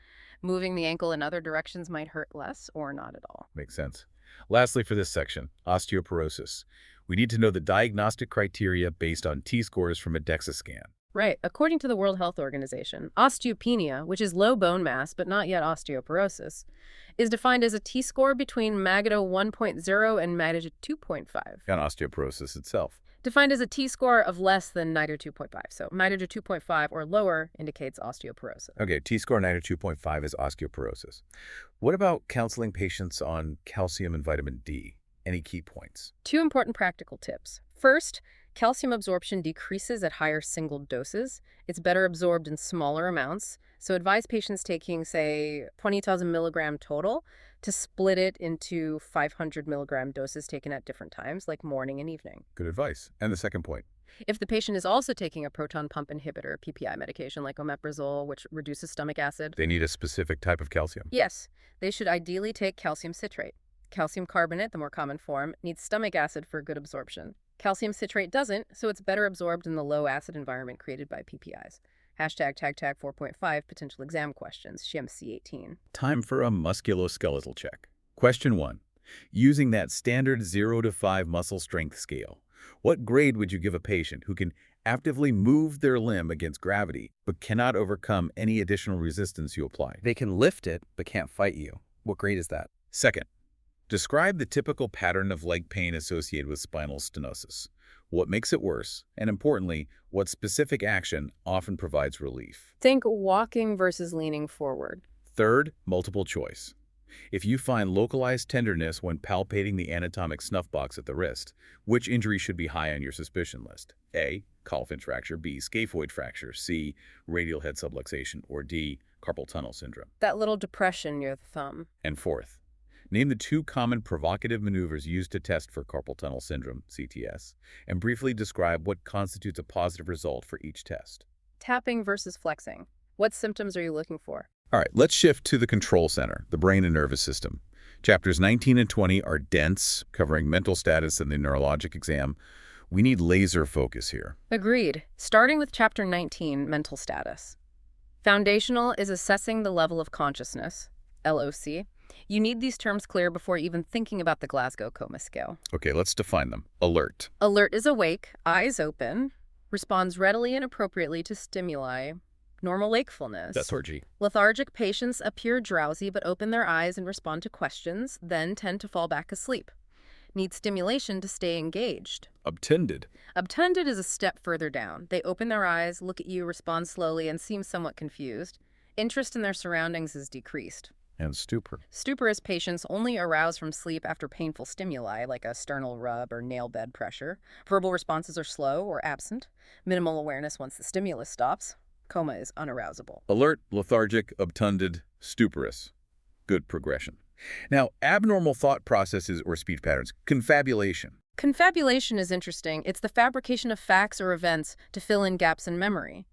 Moving the ankle in other directions might hurt less or not at all. Makes sense. Lastly, for this section, osteoporosis. We need to know the diagnostic criteria based on T-scores from a DEXA scan. Right. According to the World Health Organization, osteopenia, which is low bone mass but not yet osteoporosis, is defined as a T-score between Magato 1.0 and Magato 2.5. And osteoporosis itself. Defined as a T-score of less than Magato 2.5. So Magato 2.5 or lower indicates osteoporosis. Okay, T-score 92.5 is osteoporosis. What about counseling patients on calcium and vitamin D? Any key points? 2 important practical tips. First, calcium absorption decreases at higher single doses. It's better absorbed in smaller amounts. So advise patients taking, say, 20,000 milligram total to split it into 500 milligram doses taken at different times, like morning and evening. Good advice. And the second point? If the patient is also taking a proton pump inhibitor, PPI medication like omeprazole, which reduces stomach acid, They need a specific type of calcium. yes, they should ideally take calcium citrate. Calcium carbonate, the more common form, needs stomach acid for good absorption. Calcium citrate doesn't, so it's better absorbed in the low acid environment created by PPIs. #tag 4.5 potential exam questions, SHIM-C 18. Time for a musculoskeletal check. Question 1. Using that standard 0 to 5 muscle strength scale, what grade would you give a patient who can actively move their limb against gravity but cannot overcome any additional resistance you apply? They can lift it, but can't fight you. What grade is that? Second, describe the typical pattern of leg pain associated with spinal stenosis. What makes it worse? And importantly, what specific action often provides relief? Think walking versus leaning forward. Third, multiple choice. If you find localized tenderness when palpating the anatomic snuff box at the wrist, which injury should be high on your suspicion list? A, Colfin's fracture, B, scaphoid fracture, C, radial head subluxation, or D, carpal tunnel syndrome. That little depression near the thumb. And fourth, name the 2 common provocative maneuvers used to test for carpal tunnel syndrome, CTS, and briefly describe what constitutes a positive result for each test. Tapping versus flexing. What symptoms are you looking for? All right, let's shift to the control center, the brain and nervous system. Chapters 19 and 20 are dense, covering mental status and the neurologic exam. We need laser focus here. Agreed. Starting with Chapter 19, mental status. Foundational is assessing the level of consciousness, LOC. You need these terms clear before even thinking about the Glasgow Coma Scale. Okay, let's define them. Alert. Alert is awake, eyes open, responds readily and appropriately to stimuli. Normal wakefulness. That's G. Lethargic patients appear drowsy but open their eyes and respond to questions, then tend to fall back asleep. Need stimulation to stay engaged. Obtended. Obtended is a step further down. They open their eyes, look at you, respond slowly, and seem somewhat confused. Interest in their surroundings is decreased. And stupor. Stupor is patients only aroused from sleep after painful stimuli like a sternal rub or nail bed pressure. Verbal responses are slow or absent. Minimal awareness once the stimulus stops. Coma is unarousable. Alert, lethargic, obtunded, stuporous. Good progression. Now, abnormal thought processes or speech patterns. Confabulation. Confabulation is interesting. It's the fabrication of facts or events to fill in gaps in memory.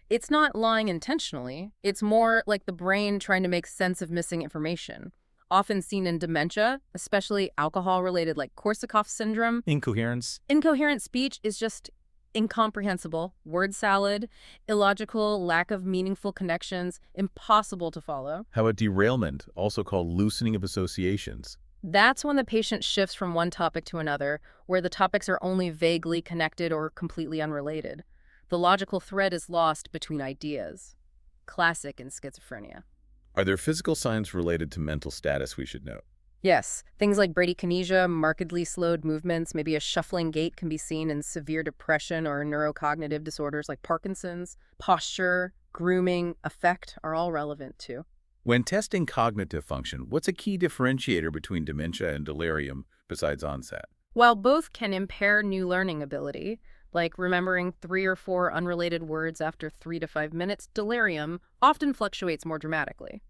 It's not lying intentionally. It's more like the brain trying to make sense of missing information. Often seen in dementia, especially alcohol-related like Korsakoff syndrome. Incoherence. Incoherent speech is just incomprehensible, word salad, illogical, lack of meaningful connections, impossible to follow. How about derailment, also called loosening of associations? That's when the patient shifts from one topic to another, where the topics are only vaguely connected or completely unrelated. The logical thread is lost between ideas. Classic in schizophrenia. Are there physical signs related to mental status we should note? Yes, things like bradykinesia, markedly slowed movements, maybe a shuffling gait can be seen in severe depression or neurocognitive disorders like Parkinson's. Posture, grooming, affect are all relevant too. When testing cognitive function, what's a key differentiator between dementia and delirium besides onset? While both can impair new learning ability, like remembering 3 or 4 unrelated words after 3 to 5 minutes, delirium often fluctuates more dramatically.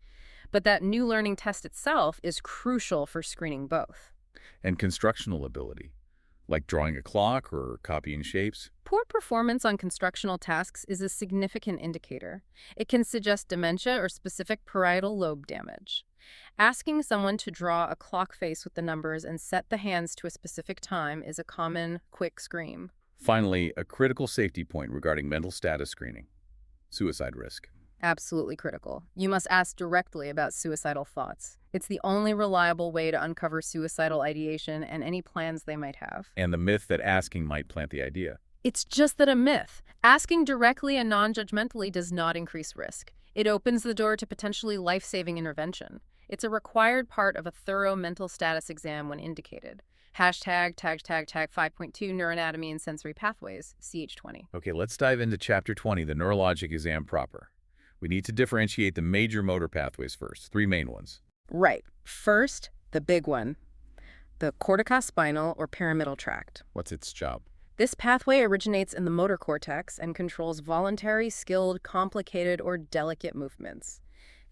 But that new learning test itself is crucial for screening both. And constructional ability, like drawing a clock or copying shapes? Poor performance on constructional tasks is a significant indicator. It can suggest dementia or specific parietal lobe damage. Asking someone to draw a clock face with the numbers and set the hands to a specific time is a common, quick scream. Finally, a critical safety point regarding mental status screening. Suicide risk. Absolutely critical. You must ask directly about suicidal thoughts. It's the only reliable way to uncover suicidal ideation and any plans they might have. And the myth that asking might plant the idea. It's just that a myth. Asking directly and non-judgmentally does not increase risk. It opens the door to potentially life-saving intervention. It's a required part of a thorough mental status exam when indicated. Hashtag, tag 5.2 neuroanatomy and sensory pathways, CH20. Okay, let's dive into Chapter 20, the neurologic exam proper. We need to differentiate the major motor pathways first, 3 main ones. Right. First, the big one, the corticospinal or pyramidal tract. What's its job? This pathway originates in the motor cortex and controls voluntary, skilled, complicated, or delicate movements.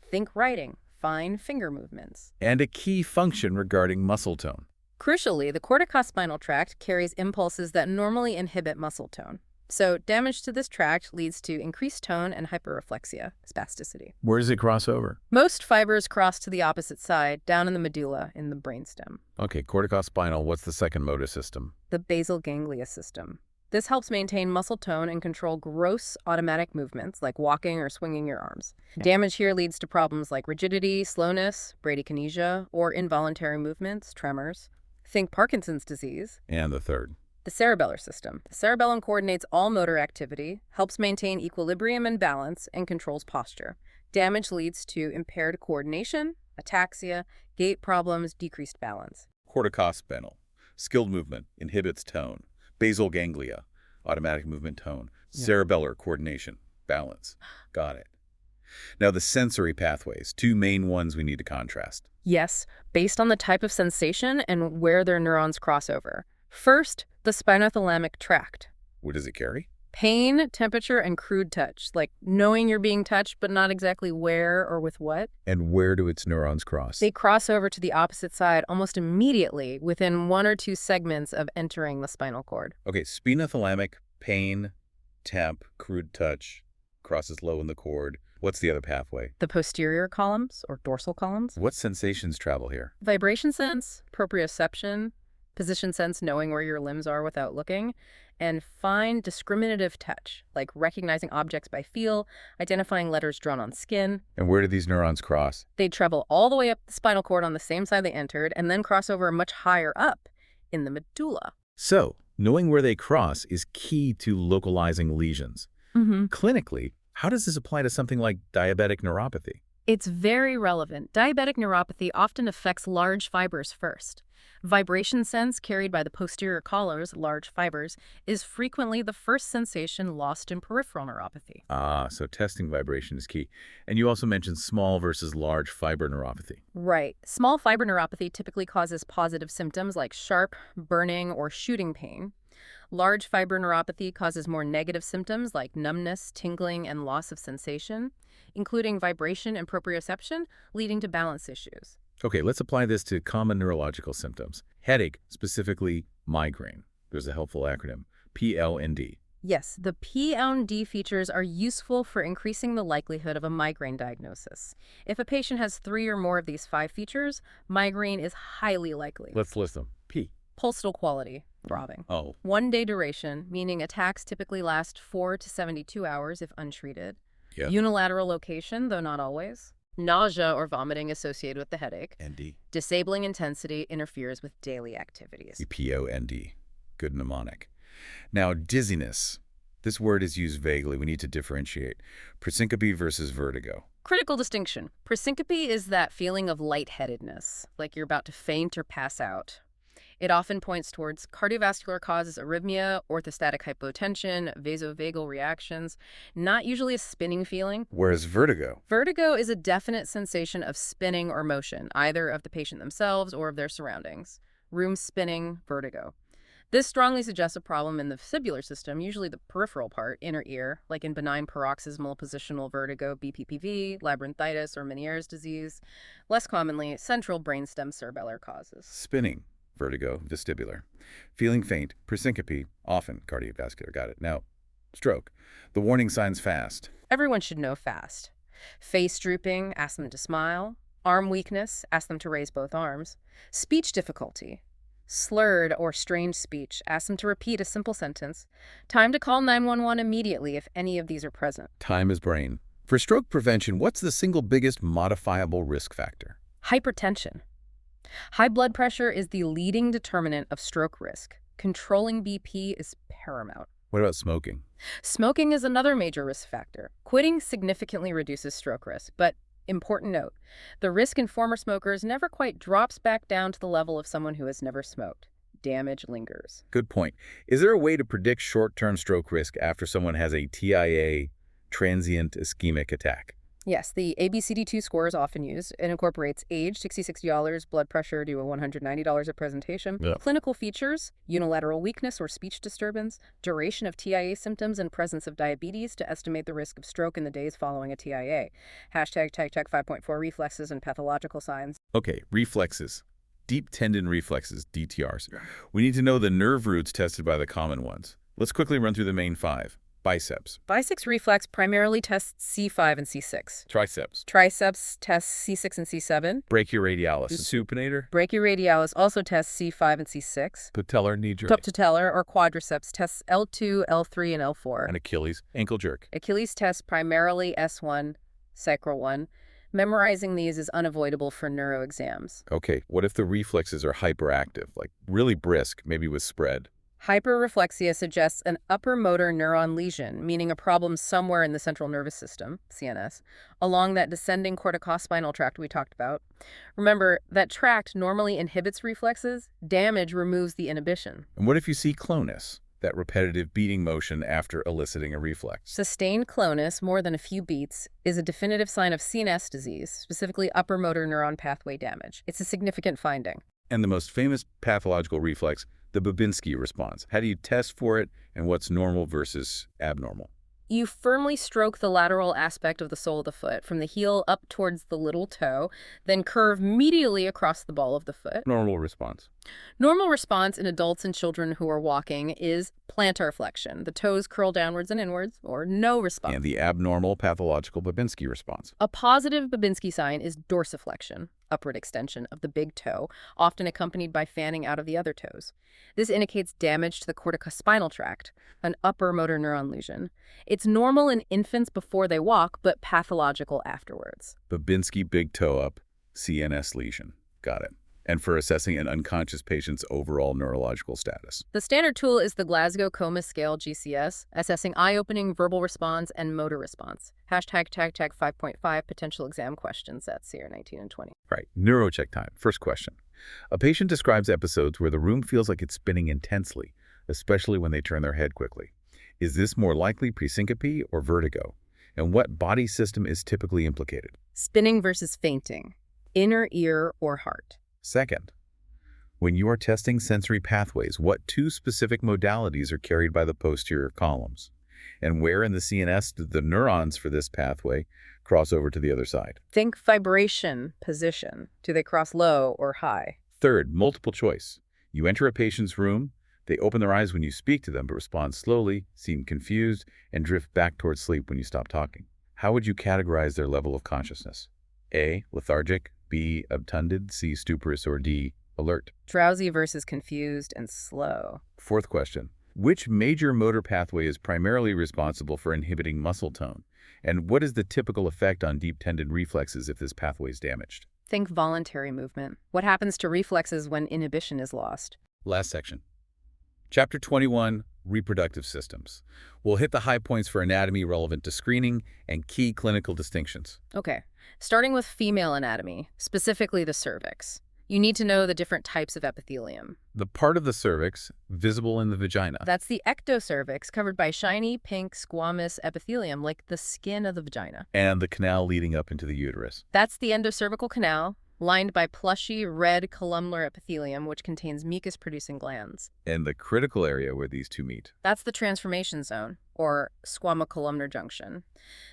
Think writing, fine finger movements. And a key function regarding muscle tone. Crucially, the corticospinal tract carries impulses that normally inhibit muscle tone. So damage to this tract leads to increased tone and hyperreflexia, spasticity. Where does it cross over? Most fibers cross to the opposite side, down in the medulla in the brainstem. Okay, corticospinal, what's the second motor system? The basal ganglia system. This helps maintain muscle tone and control gross automatic movements like walking or swinging your arms. Damage here leads to problems like rigidity, slowness, bradykinesia, or involuntary movements, tremors. Think Parkinson's disease. And the third? The cerebellar system. The cerebellum coordinates all motor activity, helps maintain equilibrium and balance, and controls posture. Damage leads to impaired coordination, ataxia, gait problems, decreased balance. Corticospinal, skilled movement, inhibits tone. Basal ganglia, automatic movement, tone. Cerebellar, coordination, balance. Got it. Now the sensory pathways, 2 main ones we need to contrast. Yes, based on the type of sensation and where their neurons cross over. First, the spinothalamic tract. What does it carry? Pain, temperature, and crude touch, like knowing you're being touched but not exactly where or with what. And where do its neurons cross? They cross over to the opposite side almost immediately within 1 or 2 segments of entering the spinal cord. Okay, spinothalamic, pain, temp, crude touch, crosses low in the cord. What's the other pathway? The posterior columns, or dorsal columns. What sensations travel here? Vibration sense, proprioception, position sense, knowing where your limbs are without looking, and fine discriminative touch, like recognizing objects by feel, identifying letters drawn on skin. And where do these neurons cross? They travel all the way up the spinal cord on the same side they entered, and then cross over much higher up in the medulla. So, knowing where they cross is key to localizing lesions. Clinically, how does this apply to something like diabetic neuropathy? It's very relevant. Diabetic neuropathy often affects large fibers first. Vibration sense carried by the posterior collars, large fibers, is frequently the first sensation lost in peripheral neuropathy. So testing vibration is key. And you also mentioned small versus large fiber neuropathy. Right. Small fiber neuropathy typically causes positive symptoms like sharp, burning, or shooting pain. Large fiber neuropathy causes more negative symptoms like numbness, tingling, and loss of sensation, including vibration and proprioception, leading to balance issues. Okay, let's apply this to common neurological symptoms. Headache, specifically migraine. There's a helpful acronym, PLND. Yes, the P and D features are useful for increasing the likelihood of a migraine diagnosis. If a patient has 3 or more of these 5 features, migraine is highly likely. Let's list them. P. Pulsal quality, throbbing. Oh. 1-day duration, meaning attacks typically last 4 to 72 hours if untreated. Yeah. Unilateral location, though not always. Nausea or vomiting associated with the headache. ND. Disabling intensity interferes with daily activities. POND. Good mnemonic. Now, dizziness. This word is used vaguely. We need to differentiate. Presyncope versus vertigo. Critical distinction. Presyncope is that feeling of lightheadedness, like you're about to faint or pass out. It often points towards cardiovascular causes, arrhythmia, orthostatic hypotension, vasovagal reactions, not usually a spinning feeling. Whereas vertigo. Vertigo is a definite sensation of spinning or motion, either of the patient themselves or of their surroundings. Room spinning, vertigo. This strongly suggests a problem in the vestibular system, usually the peripheral part, inner ear, like in benign paroxysmal positional vertigo, BPPV, labyrinthitis, or Meniere's disease. Less commonly, central brainstem cerebellar causes. Spinning. Vertigo, vestibular. Feeling faint, presyncope, often cardiovascular. Got it. Now, stroke. The warning signs fast. Everyone should know fast. Face drooping, ask them to smile. Arm weakness, ask them to raise both arms. Speech difficulty. Slurred or strained speech, ask them to repeat a simple sentence. Time to call 911 immediately if any of these are present. Time is brain. For stroke prevention, what's the single biggest modifiable risk factor? Hypertension. High blood pressure is the leading determinant of stroke risk. Controlling BP is paramount. What about smoking? Smoking is another major risk factor. Quitting significantly reduces stroke risk, but important note, the risk in former smokers never quite drops back down to the level of someone who has never smoked. Damage lingers. Good point. Is there a way to predict short-term stroke risk after someone has a TIA, transient ischemic attack? Yes, the ABCD2 score is often used. It incorporates age, $66, blood pressure due at $190 at presentation, clinical features, unilateral weakness or speech disturbance, duration of TIA symptoms, and presence of diabetes to estimate the risk of stroke in the days following a TIA. Hashtag TAG 5.4 reflexes and pathological signs. Okay, reflexes. Deep tendon reflexes, DTRs. We need to know the nerve roots tested by the common ones. Let's quickly run through the main 5. Biceps. Biceps reflex primarily tests C5 and C6. Triceps. Triceps tests C6 and C7. Brachioradialis. Supinator. Brachioradialis also tests C5 and C6. Patellar knee jerk. Patellar or quadriceps tests L2, L3, and L4. And Achilles. Ankle jerk. Achilles tests primarily S1, sacral 1. Memorizing these is unavoidable for neuro exams. Okay, what if the reflexes are hyperactive, like really brisk, maybe with spread? Hyperreflexia suggests an upper motor neuron lesion, meaning a problem somewhere in the central nervous system, CNS, along that descending corticospinal tract we talked about. Remember, that tract normally inhibits reflexes. Damage removes the inhibition. And what if you see clonus, that repetitive beating motion after eliciting a reflex? Sustained clonus, more than a few beats, is a definitive sign of CNS disease, specifically upper motor neuron pathway damage. It's a significant finding. And the most famous pathological reflex, the Babinski response. How do you test for it, and what's normal versus abnormal? You firmly stroke the lateral aspect of the sole of the foot from the heel up towards the little toe, then curve medially across the ball of the foot. Normal response. Normal response in adults and children who are walking is plantar flexion. The toes curl downwards and inwards, or no response. And the abnormal pathological Babinski response. A positive Babinski sign is dorsiflexion, upward extension of the big toe, often accompanied by fanning out of the other toes. This indicates damage to the corticospinal tract, an upper motor neuron lesion. It's normal in infants before they walk, but pathological afterwards. Babinski big toe up, CNS lesion. Got it. And for assessing an unconscious patient's overall neurological status. The standard tool is the Glasgow Coma Scale GCS, assessing eye-opening, verbal response, and motor response. Hashtag tag 5.5 potential exam questions at CR 19 and 20. Right. Neurocheck time. First question. A patient describes episodes where the room feels like it's spinning intensely, especially when they turn their head quickly. Is this more likely presyncope or vertigo? And what body system is typically implicated? Spinning versus fainting. Inner ear or heart. Second, when you are testing sensory pathways, what two specific modalities are carried by the posterior columns? And where in the CNS do the neurons for this pathway cross over to the other side? Think vibration, position. Do they cross low or high? Third, multiple choice. You enter a patient's room, they open their eyes when you speak to them but respond slowly, seem confused, and drift back towards sleep when you stop talking. How would you categorize their level of consciousness? A, lethargic, B, obtunded, C, stuporous, or D, alert? Drowsy versus confused and slow. Fourth question. Which major motor pathway is primarily responsible for inhibiting muscle tone? And what is the typical effect on deep tendon reflexes if this pathway is damaged? Think voluntary movement. What happens to reflexes when inhibition is lost? Last section. Chapter 21, Reproductive Systems. We'll hit the high points for anatomy relevant to screening and key clinical distinctions. Okay, starting with female anatomy, specifically the cervix. You need to know the different types of epithelium. The part of the cervix visible in the vagina. That's the ectocervix, covered by shiny, pink, squamous epithelium, like the skin of the vagina. And the canal leading up into the uterus. That's the endocervical canal, lined by plushy, red columnar epithelium, which contains mucus-producing glands. And the critical area where these two meet. That's the transformation zone, or squamocolumnar junction.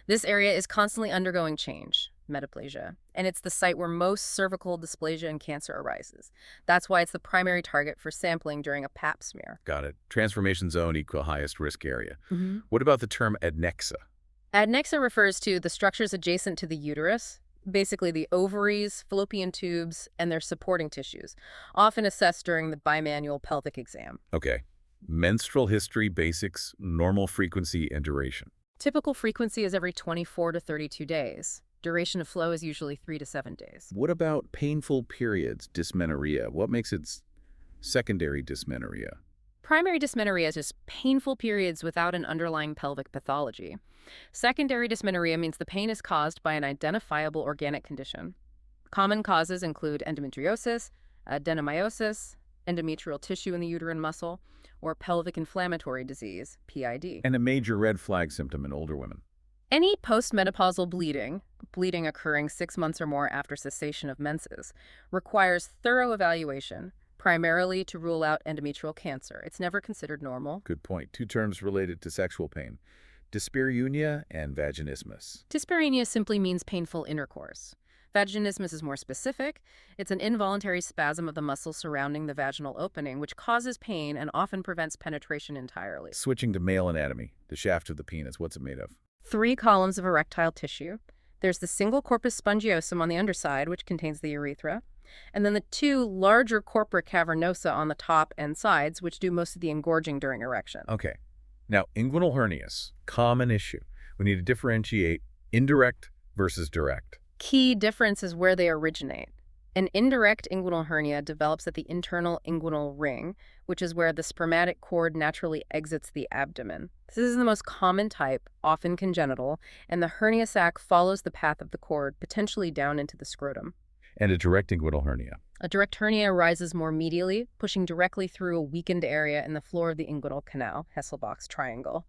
This area is constantly undergoing change, metaplasia, and it's the site where most cervical dysplasia and cancer arises. That's why it's the primary target for sampling during a pap smear. Got it. Transformation zone equal highest risk area. What about the term adnexa? Adnexa refers to the structures adjacent to the uterus, basically the ovaries, fallopian tubes, and their supporting tissues, often assessed during the bimanual pelvic exam. Okay. Menstrual history, basics, normal frequency, and duration. Typical frequency is every 24 to 32 days. Duration of flow is usually 3 to 7 days. What about painful periods, dysmenorrhea? What makes it secondary dysmenorrhea? Primary dysmenorrhea is just painful periods without an underlying pelvic pathology. Secondary dysmenorrhea means the pain is caused by an identifiable organic condition. Common causes include endometriosis, adenomyosis, endometrial tissue in the uterine muscle, or pelvic inflammatory disease, PID. And a major red flag symptom in older women. Any postmenopausal bleeding occurring 6 months or more after cessation of menses, requires thorough evaluation, primarily to rule out endometrial cancer. It's never considered normal. Good point. Two terms related to sexual pain. Dyspareunia and vaginismus. Dyspareunia simply means painful intercourse. Vaginismus is more specific. It's an involuntary spasm of the muscle surrounding the vaginal opening, which causes pain and often prevents penetration entirely. Switching to male anatomy, the shaft of the penis, what's it made of? 3 columns of erectile tissue. There's the single corpus spongiosum on the underside, which contains the urethra, and then the 2 larger corpora cavernosa on the top and sides, which do most of the engorging during erection. Okay. Now, inguinal hernias, common issue. We need to differentiate indirect versus direct. Key difference is where they originate. An indirect inguinal hernia develops at the internal inguinal ring, which is where the spermatic cord naturally exits the abdomen. This is the most common type, often congenital, and the hernia sac follows the path of the cord, potentially down into the scrotum. And a direct inguinal hernia. A direct hernia arises more medially, pushing directly through a weakened area in the floor of the inguinal canal, Hesselbach's triangle.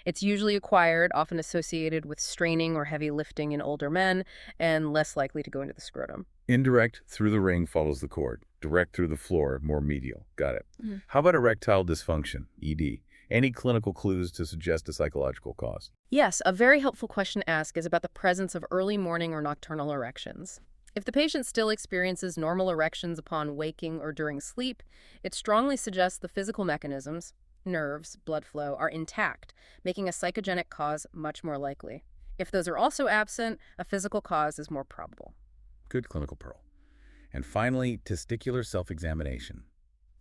It's usually acquired, often associated with straining or heavy lifting in older men, and less likely to go into the scrotum. Indirect through the ring follows the cord. Direct through the floor, more medial. Got it. How about erectile dysfunction, ED? Any clinical clues to suggest a psychological cause? Yes, a very helpful question to ask is about the presence of early morning or nocturnal erections. If the patient still experiences normal erections upon waking or during sleep, it strongly suggests the physical mechanisms, nerves, blood flow, are intact, making a psychogenic cause much more likely. If those are also absent, a physical cause is more probable. Good clinical pearl. And finally, testicular self-examination,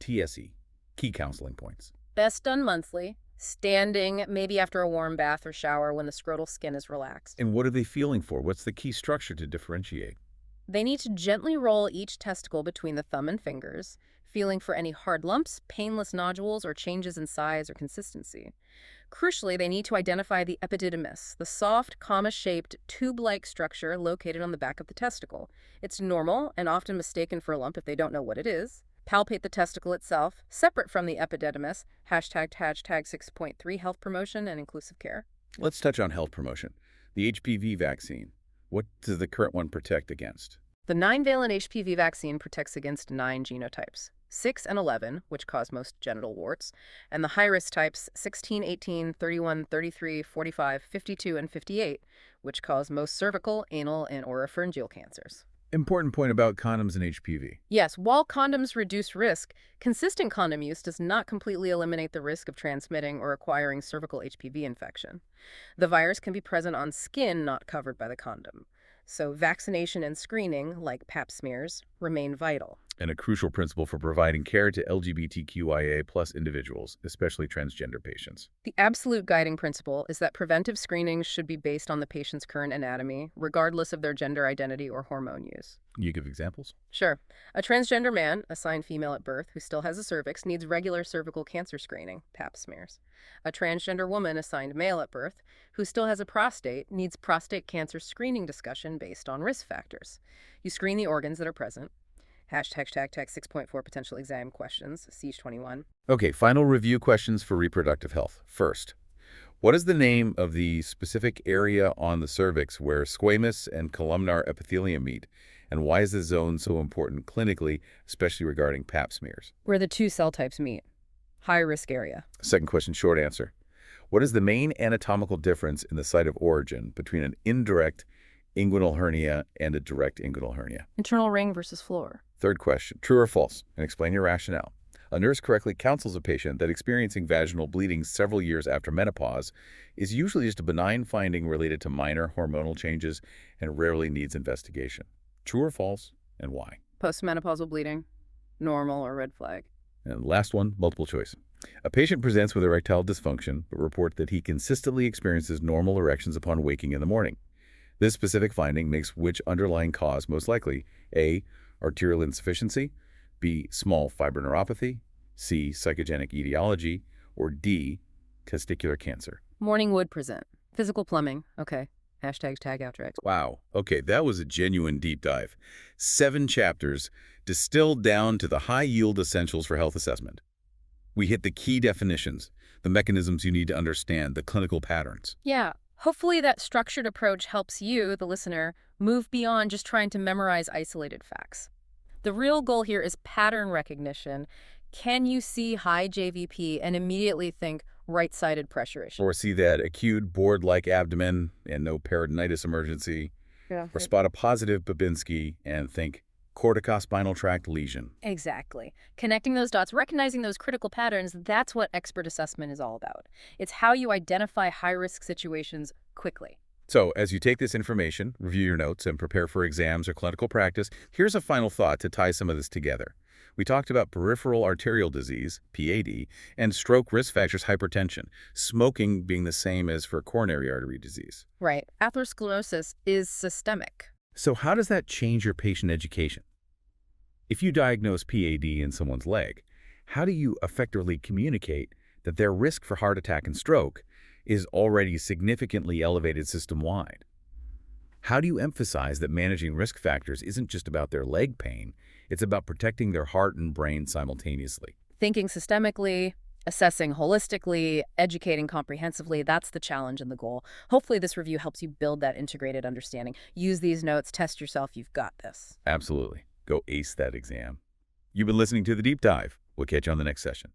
TSE, key counseling points. Best done monthly, standing, maybe after a warm bath or shower when the scrotal skin is relaxed. And what are they feeling for? What's the key structure to differentiate? They need to gently roll each testicle between the thumb and fingers, feeling for any hard lumps, painless nodules, or changes in size or consistency. Crucially, they need to identify the epididymis, the soft, comma-shaped, tube-like structure located on the back of the testicle. It's normal and often mistaken for a lump if they don't know what it is. Palpate the testicle itself, separate from the epididymis, #hashtag 6.3 health promotion and inclusive care. Let's touch on health promotion. The HPV vaccine. What does the current one protect against? The 9-valent HPV vaccine protects against 9 genotypes, 6 and 11, which cause most genital warts, and the high-risk types 16, 18, 31, 33, 45, 52, and 58, which cause most cervical, anal, and oropharyngeal cancers. Important point about condoms and HPV. Yes, while condoms reduce risk, consistent condom use does not completely eliminate the risk of transmitting or acquiring cervical HPV infection. The virus can be present on skin not covered by the condom. So vaccination and screening, like Pap smears, remain vital. And a crucial principle for providing care to LGBTQIA+ individuals, especially transgender patients. The absolute guiding principle is that preventive screenings should be based on the patient's current anatomy, regardless of their gender identity or hormone use. You give examples? Sure. A transgender man, assigned female at birth, who still has a cervix, needs regular cervical cancer screening, Pap smears. A transgender woman assigned male at birth, who still has a prostate, needs prostate cancer screening discussion based on risk factors. You screen the organs that are present. #hashtag 6.4 potential exam questions, Siege 21. Okay, final review questions for reproductive health. First, what is the name of the specific area on the cervix where squamous and columnar epithelium meet? And why is this zone so important clinically, especially regarding Pap smears? Where the two cell types meet. High-risk area. Second question, short answer. What is the main anatomical difference in the site of origin between an indirect inguinal hernia and a direct inguinal hernia? Internal ring versus floor. Third question, true or false? And explain your rationale. A nurse correctly counsels a patient that experiencing vaginal bleeding several years after menopause is usually just a benign finding related to minor hormonal changes and rarely needs investigation. True or false, and why? Postmenopausal bleeding. Normal or red flag. And last one, multiple choice. A patient presents with erectile dysfunction but reports that he consistently experiences normal erections upon waking in the morning. This specific finding makes which underlying cause most likely? A, arterial insufficiency, B, small fiber neuropathy, C, psychogenic etiology, or D, testicular cancer. Morning would present. Physical plumbing. Okay. #tag after X. Wow. Okay, that was a genuine deep dive. 7 chapters distilled down to the high-yield essentials for health assessment. We hit the key definitions, the mechanisms you need to understand, the clinical patterns. Yeah. Hopefully that structured approach helps you, the listener, move beyond just trying to memorize isolated facts. The real goal here is pattern recognition. Can you see high JVP and immediately think right-sided pressure issue? Or see that acute board-like abdomen and no peritonitis emergency. Yeah. Or spot a positive Babinski and think corticospinal tract lesion. Exactly. Connecting those dots, recognizing those critical patterns, that's what expert assessment is all about. It's how you identify high-risk situations quickly. So, as you take this information, review your notes, and prepare for exams or clinical practice, here's a final thought to tie some of this together. We talked about peripheral arterial disease, PAD, and stroke risk factors, hypertension, smoking being the same as for coronary artery disease. Right. Atherosclerosis is systemic. So how does that change your patient education? If you diagnose PAD in someone's leg, how do you effectively communicate that their risk for heart attack and stroke is already significantly elevated system-wide? How do you emphasize that managing risk factors isn't just about their leg pain, it's about protecting their heart and brain simultaneously? Thinking systemically, assessing holistically, educating comprehensively, that's the challenge and the goal. Hopefully this review helps you build that integrated understanding. Use these notes, test yourself, you've got this. Absolutely. Go ace that exam. You've been listening to The Deep Dive. We'll catch you on the next session.